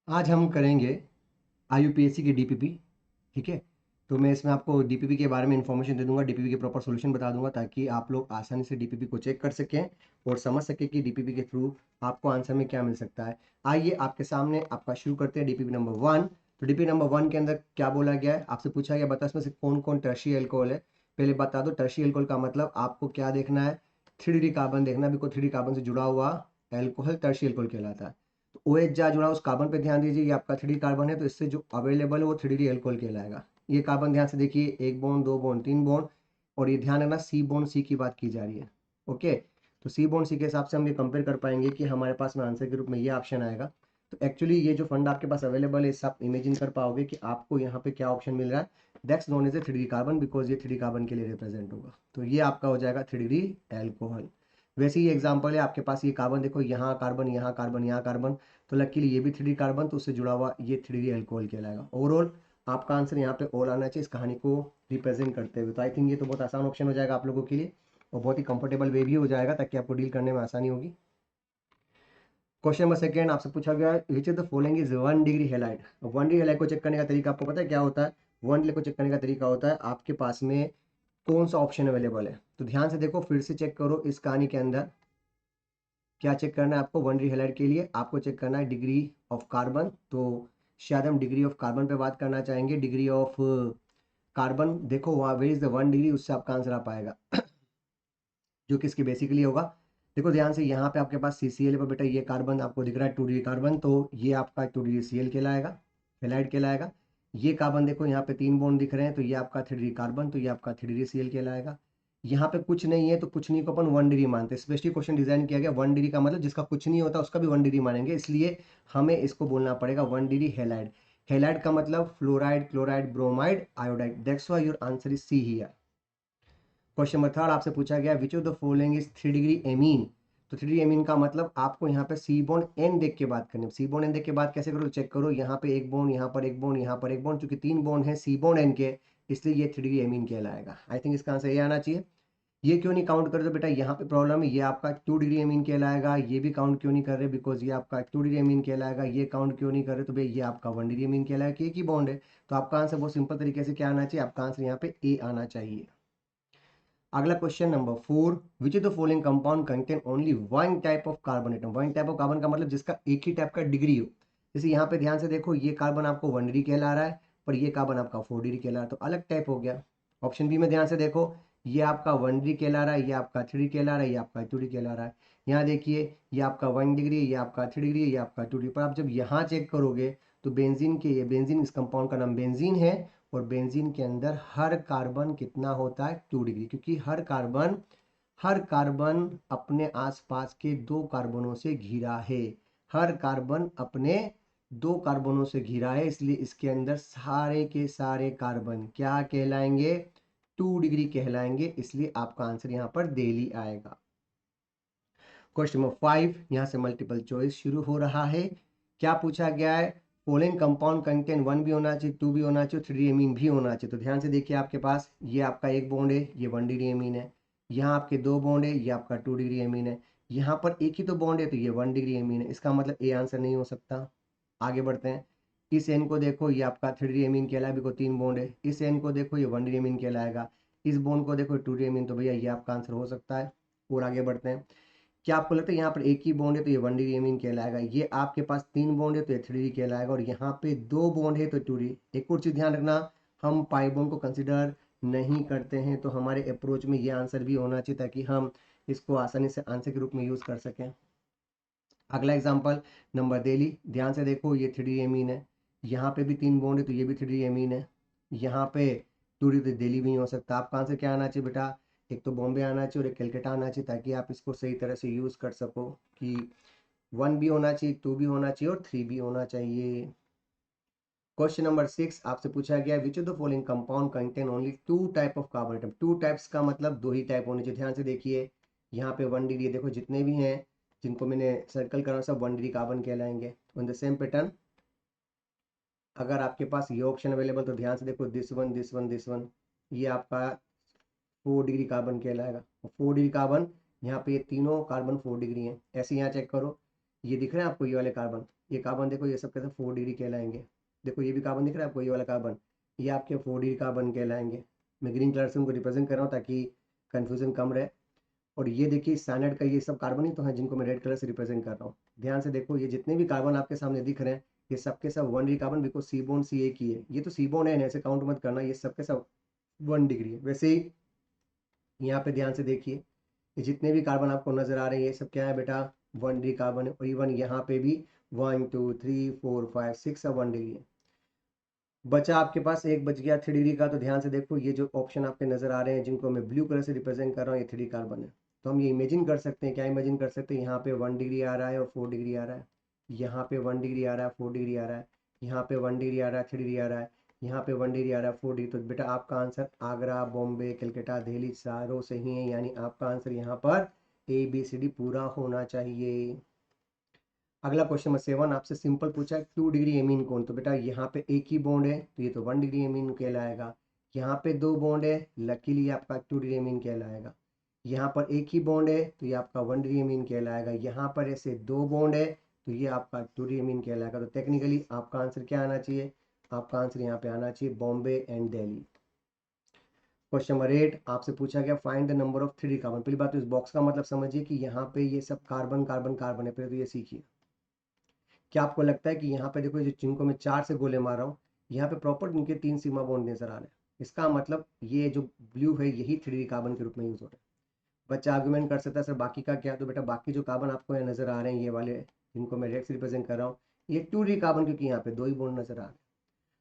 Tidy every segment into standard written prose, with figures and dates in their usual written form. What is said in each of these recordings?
आज हम करेंगे IUPAC की DPP। ठीक है। तो मैं इसमें आपको DPP के बारे में इंफॉर्मेशन दे दूंगा, DPP के प्रॉपर सॉल्यूशन बता दूंगा ताकि आप लोग आसानी से DPP को चेक कर सकें और समझ सकें कि DPP के थ्रू आपको आंसर में क्या मिल सकता है। आइए आपके सामने आपका शुरू करते हैं DPP नंबर 1। तो DPP नंबर 1 के अंदर क्या बोला गया है, आपसे पूछा गया बता इसमें से कौन कौन टर्शियरी अल्कोहल है। पहले बता दो टर्शियरी अल्कोहल का मतलब आपको क्या देखना है, 3D कार्बन देखना, बिकॉज 3D कार्बन से जुड़ा हुआ एल्कोहल टर्शियरी अल्कोहल कहलाता है। तो OH जहाँ जुड़ा उस कार्बन पे ध्यान दीजिए, ये आपका 3D कार्बन है तो इससे जो अवेलेबल है वो 3D एल्कोहल कहलाएगा। ये कार्बन ध्यान से देखिए, एक बॉन्ड, दो बॉन्ड, तीन बॉन्ड, और ये ध्यान रखना सी बॉन्ड सी की बात की जा रही है। ओके। तो सी बॉन्ड सी के हिसाब से हम ये कंपेयर कर पाएंगे कि हमारे पास में आंसर के रूप में ये ऑप्शन आएगा। तो एक्चुअली ये जो फंड आपके पास अवेलेबल है, इससे आप इमेजिन कर पाओगे कि आपको यहाँ पे क्या ऑप्शन मिल रहा है। That's known as a 3D carbon, because ये 3D कार्बन के लिए रिप्रेजेंट होगा। तो ये आपका हो जाएगा 3D एल्कोहल। वैसे ही एग्जाम्पल है आपके पास, ये कार्बन देखो, यहाँ कार्बन, यहाँ कार्बन, यहाँ कार्बन, तो लकीली ये भी 3D कार्बन, तो उससे जुड़ा हुआ ये 3D एल्कोहल कहलाएगा। ओवरऑल आपका आंसर यहाँ पे ऑल आना चाहिए इस कहानी को रिप्रेजेंट करते हुए। तो आई थिंक ये तो बहुत आसान ऑप्शन हो जाएगा आप लोगों के लिए और बहुत ही कंफर्टेबल वे भी हो जाएगा ताकि आपको डील करने में आसानी होगी। क्वेश्चन नंबर सेकंड आपसे पूछा गया है विच of the following is 1 degree halide. 1 degree halide को चेक करने का तरीका आपको पता है क्या होता है। 1 डिग्री को चेक करने का तरीका होता है आपके पास में कौन सा ऑप्शन अवेलेबल है। तो ध्यान से देखो, फिर से चेक करो इस कहानी के अंदर क्या चेक करना है आपको। 1 डिग्री हेलाइड के लिए आपको चेक करना है डिग्री ऑफ कार्बन। तो शायद हम डिग्री ऑफ कार्बन पे बात करना चाहेंगे। डिग्री ऑफ कार्बन देखो वहाँ वेर इज द 1 डिग्री, उससे आपका आंसर आ पाएगा जो कि इसकी बेसिकली होगा। देखो ध्यान से, यहाँ पे आपके पास CCl पर बेटा ये कार्बन आपको दिख रहा है 2 डिग्री कार्बन, तो ये आपका 2 डिग्री Cl कहलाएगा, हेलाइड कहलाएगा। ये कार्बन देखो यहाँ पे 3 बॉन्ड दिख रहे हैं, तो ये आपका 3 डिग्री कार्बन, तो ये आपका 3 डिग्री Cl कहलाएगा। यहाँ पे कुछ नहीं है तो कुछ नहीं को अपन 1 डिग्री मानते हैं। स्पेशली क्वेश्चन डिजाइन किया गया 1 डिग्री का मतलब जिसका कुछ नहीं होता उसका भी 1 डिग्री मानेंगे, इसलिए हमें इसको बोलना पड़ेगा 1 डिग्री हेलाइड। हेलाइड का मतलब fluoride, chloride, bromide, iodide. That's why your answer is C here. Question number 3 आपसे पूछा गया which of the following is 3 degree amine. तो 3 डिग्री एमीन का मतलब आपको यहाँ पे सी बॉन्ड एन देख के बात करनी है। सी बॉन्ड एन देख के बात कैसे करो, चेक करो, यहाँ पे एक बॉन्ड, यहाँ पर एक बॉन्ड, यहाँ पर एक बॉन्ड, चूंकि 3 बॉन्ड है सी बॉन्ड एन के, इसलिए ये 3 डिग्री एमीन कहलाएगा। आई थिंक इसका आंसर ये आना चाहिए। ये क्यों नहीं काउंट कर रहे, तो बेटा यहाँ पे प्रॉब्लम है, ये आपका 2 डिग्री एमीन कहलाएगा। ये भी काउंट क्यों नहीं कर रहे, बिकॉज ये आपका 2 डिग्री एमीन कहलाएगा। ये काउंट क्यों नहीं कर रहे, तो भैया ये आपका 1 डिग्री एमीन कहलाएगा कि एक ही बॉन्ड है। तो आपका आंसर बहुत सिंपल तरीके से क्या आना चाहिए, आपका आंसर यहाँ पे ए आना चाहिए। अगला question number 4, which is the following compound contain only one type of carbon atom. One type of carbon का मतलब जिसका एक ही टाइप का डिग्री हो। जैसे यहाँ पे ध्यान से देखो, ये कार्बन आपको 1 डिग्री कहला रहा है, पर ये कार्बन आपका 4 डिग्री कहला रहा है, तो अलग टाइप हो गया। ऑप्शन बी में ध्यान से देखो, ये आपका 1 डिग्री कहला रहा है, ये आपका 3 डिग्री कहला रहा है, ये आपका 2 डिग्री कहला रहा है। यहाँ देखिए, ये आपका 1 डिग्री, ये आपका 3 डिग्री, ये आपका 2 डिग्री। पर आप जब यहाँ चेक करोगे तो बेंजीन के, ये बेंजीन, इस कंपाउंड का नाम बेंजीन है, और बेंजीन के अंदर हर कार्बन कितना होता है, 2 डिग्री, क्योंकि हर कार्बन अपने आसपास के 2 कार्बनों से घिरा है। हर कार्बन अपने 2 कार्बनों से घिरा है, इसलिए इसके अंदर सारे के सारे कार्बन क्या कहलाएंगे, 2 डिग्री कहलाएंगे, इसलिए आपका आंसर यहाँ पर दिल्ली आएगा। क्वेश्चन नंबर 5, यहाँ से मल्टीपल चॉइस शुरू हो रहा है। क्या पूछा गया है, फॉलोइंग कंपाउंड कंटेन 1 भी होना चाहिए, 2 भी होना चाहिए, 3 एमीन भी होना चाहिए। तो ध्यान से देखिए, आपके पास ये आपका एक बॉन्ड है, ये 1 डिग्री एमीन है। यहाँ आपके 2 बॉन्ड है, ये आपका 2 डिग्री एमीन है। यहाँ पर एक ही तो बॉन्ड है, तो ये 1 डिग्री एमीन है। इसका मतलब ए आंसर नहीं हो सकता। आगे बढ़ते हैं। इस एन को देखो, ये आपका 3 डिग्री एमीन कहलाएगा, बिकॉज 3 बॉन्ड है। इस एन को देखो, ये 1 डिग्री एमीन कहलाएगा। इस बॉन्ड को देखो, 2 डिग्री एमीन, तो भैया ये आपका आंसर हो सकता है। और आगे बढ़ते हैं। क्या आपको लगता है यहाँ पर एक ही बॉन्ड है तो ये 1 डिग्री एमीन कहलाएगा, ये आपके पास 3 बॉन्ड है तो ये 3 डिग्री कहलाएगा, और यहाँ पे 2 बॉन्ड है तो 2 डिग्री। एक और चीज ध्यान रखना, हम पाई बॉन्ड को कंसिडर नहीं करते हैं, तो हमारे अप्रोच में ये आंसर भी होना चाहिए ताकि हम इसको आसानी से आंसर के रूप में यूज कर सकें। अगला एग्जाम्पल नंबर दिल्ली, ध्यान से देखो, ये 3 डिग्री एमीन है। यहाँ पे भी 3 बॉन्ड है तो ये भी 3 डिग्री एमीन है। यहाँ पे 2 डिग्री, तो दिल्ली भी नहीं हो सकता। आपका आंसर क्या आना चाहिए बेटा, एक तो बॉम्बे आना चाहिए और एक कलकत्ता आना चाहिए, ताकि आप इसको सही तरह से यूज कर सको कि 1 भी होना चाहिए, 2 भी होना चाहिए और 3 भी होना चाहिए। क्वेश्चन नंबर 6 आपसे पूछा गया which of the following compound contain only 2 type of carbon atom. 2 types का मतलब 2 ही टाइप होने चाहिए। ध्यान से देखिए, यहाँ पे 1 डिग्री, देखो जितने भी हैं जिनको मैंने सर्कल करा सब 1 डिग्री कार्बन कहलाएंगे। ऑन द सेम पैटर्न, अगर आपके पास ये ऑप्शन अवेलेबल, तो ध्यान से देखो, this one, this one, this one, ये आपका 4 डिग्री कार्बन कहलाएगा। और 4 डिग्री कार्बन, यहाँ पे ये तीनों कार्बन 4 डिग्री हैं। ऐसे यहाँ चेक करो, ये दिख रहे हैं आपको ये वाले कार्बन, ये कार्बन देखो, ये सब कैसे 4 डिग्री कहलाएंगे। देखो ये भी कार्बन दिख रहा है आपको, ये वाला कार्बन, ये आपके 4 डिग्री कार्बन कहलाएंगे। मैं ग्रीन कलर से उनको रिप्रेजेंट कर रहा हूँ ताकि कन्फ्यूजन कम रहे। और ये देखिए साइनाइड का ये सब कार्बन ही तो है जिनको मैं रेड कलर से रिप्रेजेंट कर रहा हूँ। ध्यान से देखो, ये जितने भी कार्बन आपके सामने दिख रहे हैं, ये सबके सब 1 degree carbon, because C bond C एक ही है। ये तो सी बॉन्ड है, ऐसे काउंट मत करना, ये सबके सब 1 डिग्री है। वैसे ही यहाँ पे ध्यान से देखिए, ये जितने भी कार्बन आपको नजर आ रहे हैं, ये सब क्या है बेटा, 1 डिग्री कार्बन है। और इवन यहाँ पे भी 1 2 3 4 5 6 सब 1 डिग्री है। बचा आपके पास एक बच गया 3 डिग्री का। तो ध्यान से देखो, ये जो ऑप्शन आपके नजर आ रहे हैं जिनको मैं ब्लू कलर से रिप्रेजेंट कर रहा हूँ, ये 3 डिग्री कार्बन है। तो हम ये इमेजिन कर सकते हैं, क्या इमेजिन कर सकते हैं, यहाँ पे 1 डिग्री आ रहा है और 4 डिग्री आ रहा है, यहाँ पे 1 डिग्री आ रहा है, 4 डिग्री आ रहा है, यहाँ पे 1 डिग्री आ रहा है, 3 डिग्री आ रहा है, यहाँ पे 1 डिग्री आ रहा है, 4 डिग्री। तो बेटा आपका आंसर आगरा, बॉम्बे, कलकत्ता, दिल्ली चारों सही है, यानी आपका आंसर यहाँ पर ABCD पूरा होना चाहिए। अगला क्वेश्चन नंबर 7 आपसे सिंपल पूछा है 2 डिग्री एमीन कौन। तो बेटा यहाँ पे एक ही बॉन्ड है तो ये तो 1 डिग्री एमीन कहलाएगा। यहाँ पे 2 बॉन्ड है, लकीली आपका 2 डिग्री एमीन कहलाएगा। यहाँ पर एक ही बॉन्ड है तो ये आपका 1 डिग्री एमीन कहलाएगा। यहाँ पर ऐसे 2 बॉन्ड है तो ये आपका 2 डिग्री एमीन कहलाएगा। तो टेक्निकली आपका आंसर क्या आना चाहिए, आपका आंसर यहाँ पे आना चाहिए Bombay and Delhi. Question number 8 आपसे पूछा गया find the number of 3 carbon. पहली बात तो इस बॉक्स का मतलब समझिए कि यहाँ पे ये सब कार्बन कार्बन कार्बन है। पहले तो ये सीखिए, क्या आपको लगता है कि यहाँ पे देखो, जो जिनको मैं 4 से गोले मार रहा हूँ, यहाँ पे प्रॉपर इनके 3 सीमा बॉन्ड नजर आ रहे हैं। इसका मतलब ये जो ब्लू है यही 3 कार्बन के रूप में यूज हो रहा है। बच्चा आर्गुमेंट कर सकता है सर बाकी का क्या। तो बेटा बाकी जो कार्बन आपको यहाँ नजर आ रहे हैं, ये वाले जिनको मैं रेड से रिप्रेजेंट कर रहा हूँ, ये 2 कार्बन, क्योंकि यहाँ पे 2 ही बॉन्ड नजर आ रहे हैं।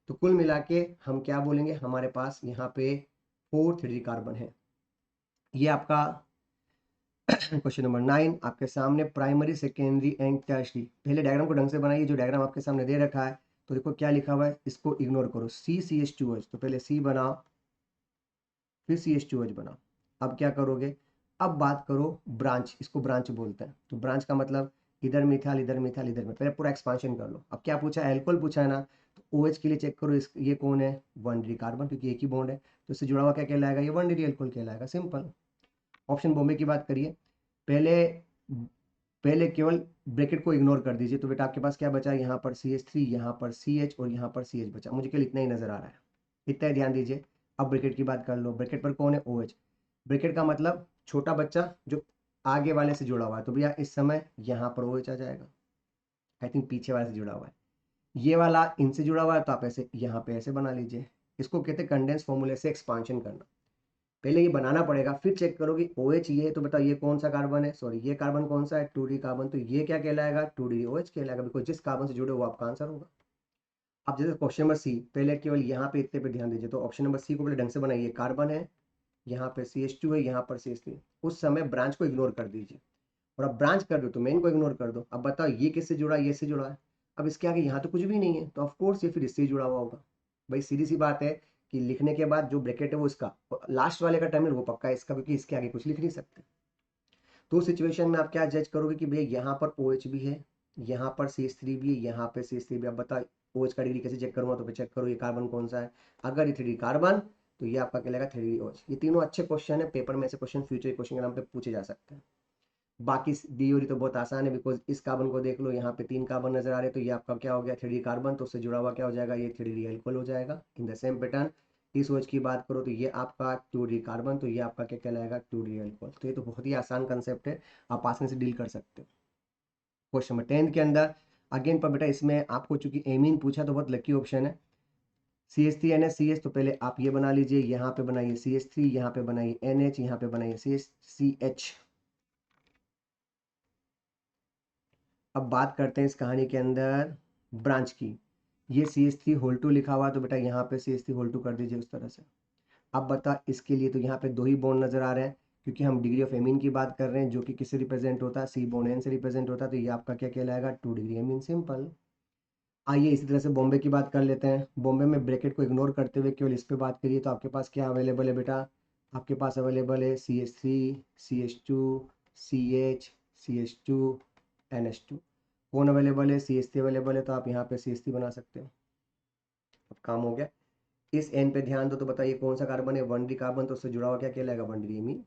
तो कुल मिला के हम क्या बोलेंगे, हमारे पास यहाँ पे 4 3 कार्बन है। ये आपका क्वेश्चन नंबर 9 आपके सामने प्राइमरी सेकेंडरी एंड टर्शरी। पहले डायग्राम को ढंग से बनाइए, जो डायग्राम आपके सामने दे रखा है। तो देखो क्या लिखा हुआ है, इसको इग्नोर करो। CCH2H, तो पहले C बनाओ, फिर CH2H बनाओ। अब क्या करोगे, अब बात करो ब्रांच, इसको ब्रांच बोलते हैं। तो ब्रांच का मतलब इधर मिथाइल इधर मिथाइल इधर में, पहले पूरा एक्सपांशन कर लो। अब क्या पूछा है, एल्कोहल पूछा है ना। तो OH के लिए चेक करो, ये कौन है, 1 डिग्री कार्बन, क्योंकि एक ही बॉन्ड है। तो इससे जुड़ा हुआ क्या कहलाएगा, ये 1 डिग्री एल्कोहल कहलाएगा, सिंपल। ऑप्शन बॉम्बे की बात करिए, पहले पहले केवल ब्रैकेट को इग्नोर कर दीजिए। तो बेटा आपके पास क्या बचा, यहाँ पर CH3, यहाँ पर CH और यहाँ पर CH बचा। मुझे केवल इतना ही नजर आ रहा है, इतना ही ध्यान दीजिए। अब ब्रैकेट की बात कर लो, ब्रैकेट पर कौन है, OH। ब्रैकेट का मतलब छोटा बच्चा जो आगे वाले से जुड़ा हुआ है। तो भैया इस समय यहाँ पर OH आ जाएगा, आई थिंक पीछे वाले से जुड़ा हुआ है। ये वाला इनसे जुड़ा हुआ है, तो आप ऐसे यहाँ पे ऐसे बना लीजिए। इसको कहते हैं कंडेंस फॉर्मूले से एक्सपांशन करना। पहले ये बनाना पड़ेगा, फिर चेक करो कि OH ये है, तो बताओ ये कौन सा कार्बन है, सॉरी ये कार्बन कौन सा है, 2 डिग्री कार्बन। तो ये क्या कहलाएगा, 2 डिग्री OH कहलाएगा, बिकॉज जिस कार्बन से जुड़े वो आपका आंसर होगा। अब जैसे क्वेश्चन नंबर C, पहले केवल यहाँ पे इतने पे ध्यान दीजिए। तो ऑप्शन नंबर C को पहले ढंग से बनाइए, कार्बन है, यहाँ पे CH2 है, यहाँ पर CH3। उस समय ब्रांच को इग्नोर कर दीजिए, और अब ब्रांच कर दो तो मेन को इग्नोर कर दो। अब बताओ ये किससे जुड़ा है, ये से जुड़ा है। अब इसके आगे यहाँ तो कुछ भी नहीं है, तो ऑफकोर्स ये फिर इससे ही जुड़ा हुआ होगा। भाई सीधी सी बात है कि लिखने के बाद जो ब्रैकेट है वो इसका, लास्ट वाले का टर्मिनल वो पक्का है इसका, क्योंकि इसके आगे कुछ लिख नहीं सकते। तो सिचुएशन में आप क्या जज करोगे कि भैया यहाँ पर OH भी है, यहाँ पर CH3 भी है, यहाँ पे CH3 भी। अब बताओ OH का डिग्री कैसे चेक करूंगा, तो चेक करो ये कार्बन कौन सा है। अगर ये 3 डिग्री कार्बन, तो ये आपका कहलाएगा 3 डिग्री OH। ये तीनों अच्छे क्वेश्चन है, पेपर में ऐसे क्वेश्चन फ्यूचर क्वेश्चन के नाम पे पूछे जा सकते हैं। बाकी थ्योरी तो बहुत आसान है, बिकॉज इस कार्बन को देख लो, यहाँ पे 3 कार्बन नजर आ रहे हैं, तो ये आपका क्या हो गया, 3 डिग्री कार्बन। तो उससे जुड़ा हुआ क्या हो जाएगा, ये 3 डिग्री एल्कोहल हो जाएगा इन द सेम पैटर्न। इस OH की बात करो तो ये आपका 2 डिग्री कार्बन, तो ये आपका क्या कहलाएगा, 2 डिग्री एल्कोहल। तो ये तो बहुत ही आसान कंसेप्ट है, आप आसानी से डील कर सकते हो। क्वेश्चन नंबर 10 के अंदर अगेन पर बेटा, इसमें आपको चूंकि एमीन पूछा तो बहुत लकी ऑप्शन है। CH3NH तो पहले आप ये बना लीजिए, यहाँ पे बनाइए CH3, यहाँ पे बनाइए NH, यहाँ पे बनाइए CH। अब बात करते हैं इस कहानी के अंदर ब्रांच की। ये CH3 होल 2 लिखा हुआ है, तो बेटा यहाँ पे CH3 होल 2 कर दीजिए उस तरह से। अब बता इसके लिए, तो यहाँ पे 2 ही बॉन्ड नजर आ रहे हैं, क्योंकि हम डिग्री ऑफ एमीन की बात कर रहे हैं, जो कि किससे रिप्रेजेंट होता है, C बॉन्ड N से रिप्रेजेंट होता है। तो ये आपका क्या कहलाएगा, 2 डिग्री एमीन, सिंपल। आइए इसी तरह से बॉम्बे की बात कर लेते हैं। बॉम्बे में ब्रैकेट को इग्नोर करते हुए केवल इस पे बात करिए, तो आपके पास क्या अवेलेबल है बेटा, आपके पास अवेलेबल है CH3 CH2 CH CH2 NH2। कौन अवेलेबल है, CH3 अवेलेबल है, तो आप यहाँ पे CH3 बना सकते हो। अब काम हो गया। इस N पे ध्यान दो, तो बताइए कौन सा कार्बन है, 1 डिग्री कार्बन। तो उससे जुड़ा हुआ क्या कहलाएगा, 1 डिग्री एमीन।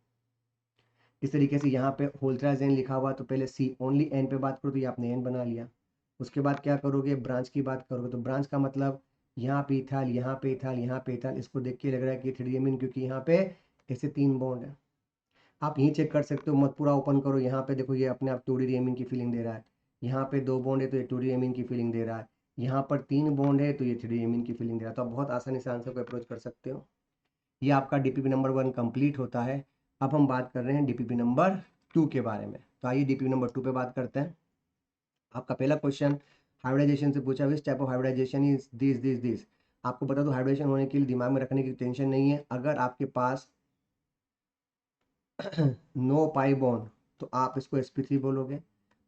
इस तरीके से यहाँ पे होल 3 N लिखा हुआ, तो पहले C ओनली N पे बात करो, तो ये आपने N बना लिया। उसके बाद क्या करोगे, ब्रांच की बात करोगे, तो ब्रांच का मतलब यहाँ पे इथाइल, यहाँ पे इथाइल, यहाँ पे इथाइल, इसको देख के लग रहा है कि थ्रीडीएमीन, क्योंकि यहाँ पे ऐसे 3 बॉन्ड है। आप यहीं चेक कर सकते हो, मत पूरा ओपन करो, यहाँ पे देखो ये अपने आप 2D की फीलिंग दे रहा है। यहाँ पे 2 बॉन्ड है तो ये 2D की फीलिंग दे रहा है। यहाँ पर 3 बॉन्ड है तो ये 3D की फीलिंग दे रहा है। तो आप बहुत आसानी से आंसर को अप्रोच कर सकते हो। ये आपका डीपीपी नंबर 1 कंप्लीट होता है। अब हम बात कर रहे हैं डीपीपी नंबर 2 के बारे में। तो आइए डीपीपी नंबर 2 पे बात करते हैं। आपका पहला क्वेश्चन हाइब्रिडाइजेशन से पूछा, which type of hybridisation is this. आपको बता दो, हाइब्रिडाइजेशन होने के लिए दिमाग में रखने की टेंशन नहीं है। अगर आपके पास नो पाई बॉन्ड तो आप इसको sp3 बोलोगे।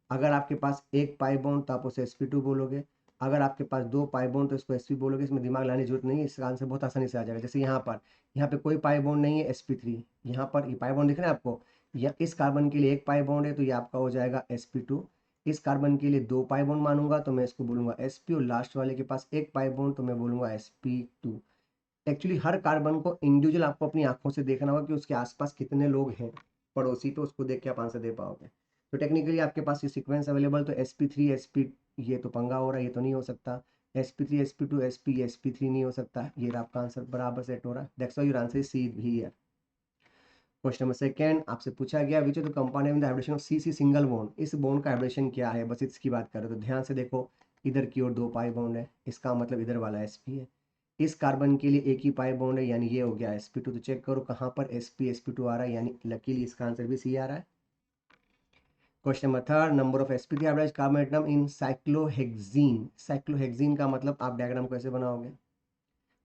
अगर आपके पास एक पाई बॉन्ड तो आप उसे sp2 बोलोगे। अगर आपके पास 2 पाई बॉन्ड तो इसको sp बोलोगे। इसमें दिमाग लाने की जरूरत नहीं है, इसका आंसर बहुत आसानी से आ जाएगा। जैसे यहाँ पे कोई पाई बॉन्ड नहीं है, sp3। यहाँ पर ये पाई बॉन्ड दिख रहा है आपको, या इस कार्बन के लिए एक पाई बॉन्ड है तो ये आपका हो जाएगा sp2। इस कार्बन के लिए 2 पाई बॉन्ड मानूंगा तो मैं इसको बोलूंगा sp, और लास्ट वाले के पास एक पाई बॉन्ड तो मैं बोलूंगा sp2। एक्चुअली हर कार्बन को इंडिविजुअल आपको अपनी आंखों से देखना होगा कि उसके आसपास कितने लोग हैं पड़ोसी, तो उसको देख के आप आंसर दे पाओगे। तो टेक्निकली आपके पास ये सीक्वेंस अवेलेबल, तो sp3 sp, ये तो पंगा हो रहा है, ये तो नहीं हो सकता। sp3 sp2 sp sp3 नहीं हो सकता। ये आपका आंसर बराबर सेट हो रहा है। That's why your answer is C here. Question number second आपसे पूछा गया, which of the compound having the hybridisation of C single bond. इस बॉन्ड का हाइब्रिडेशन क्या है, बस इसकी बात करें तो ध्यान से देखो, इधर की ओर 2 पाई बॉन्ड है, इसका मतलब इधर वाला sp है। इस कार्बन के लिए एक ही पाई बॉन्ड है, यानी ये हो गया sp2। तो चेक करो कहाँ पर sp sp2 आ रहा है, यानी लकीली इसका आंसर भी सी आ रहा है। Question number third, number of sp3 average carbon atom in cyclohexene. Cyclohexene का मतलब आप डायग्राम कैसे बनाओगे।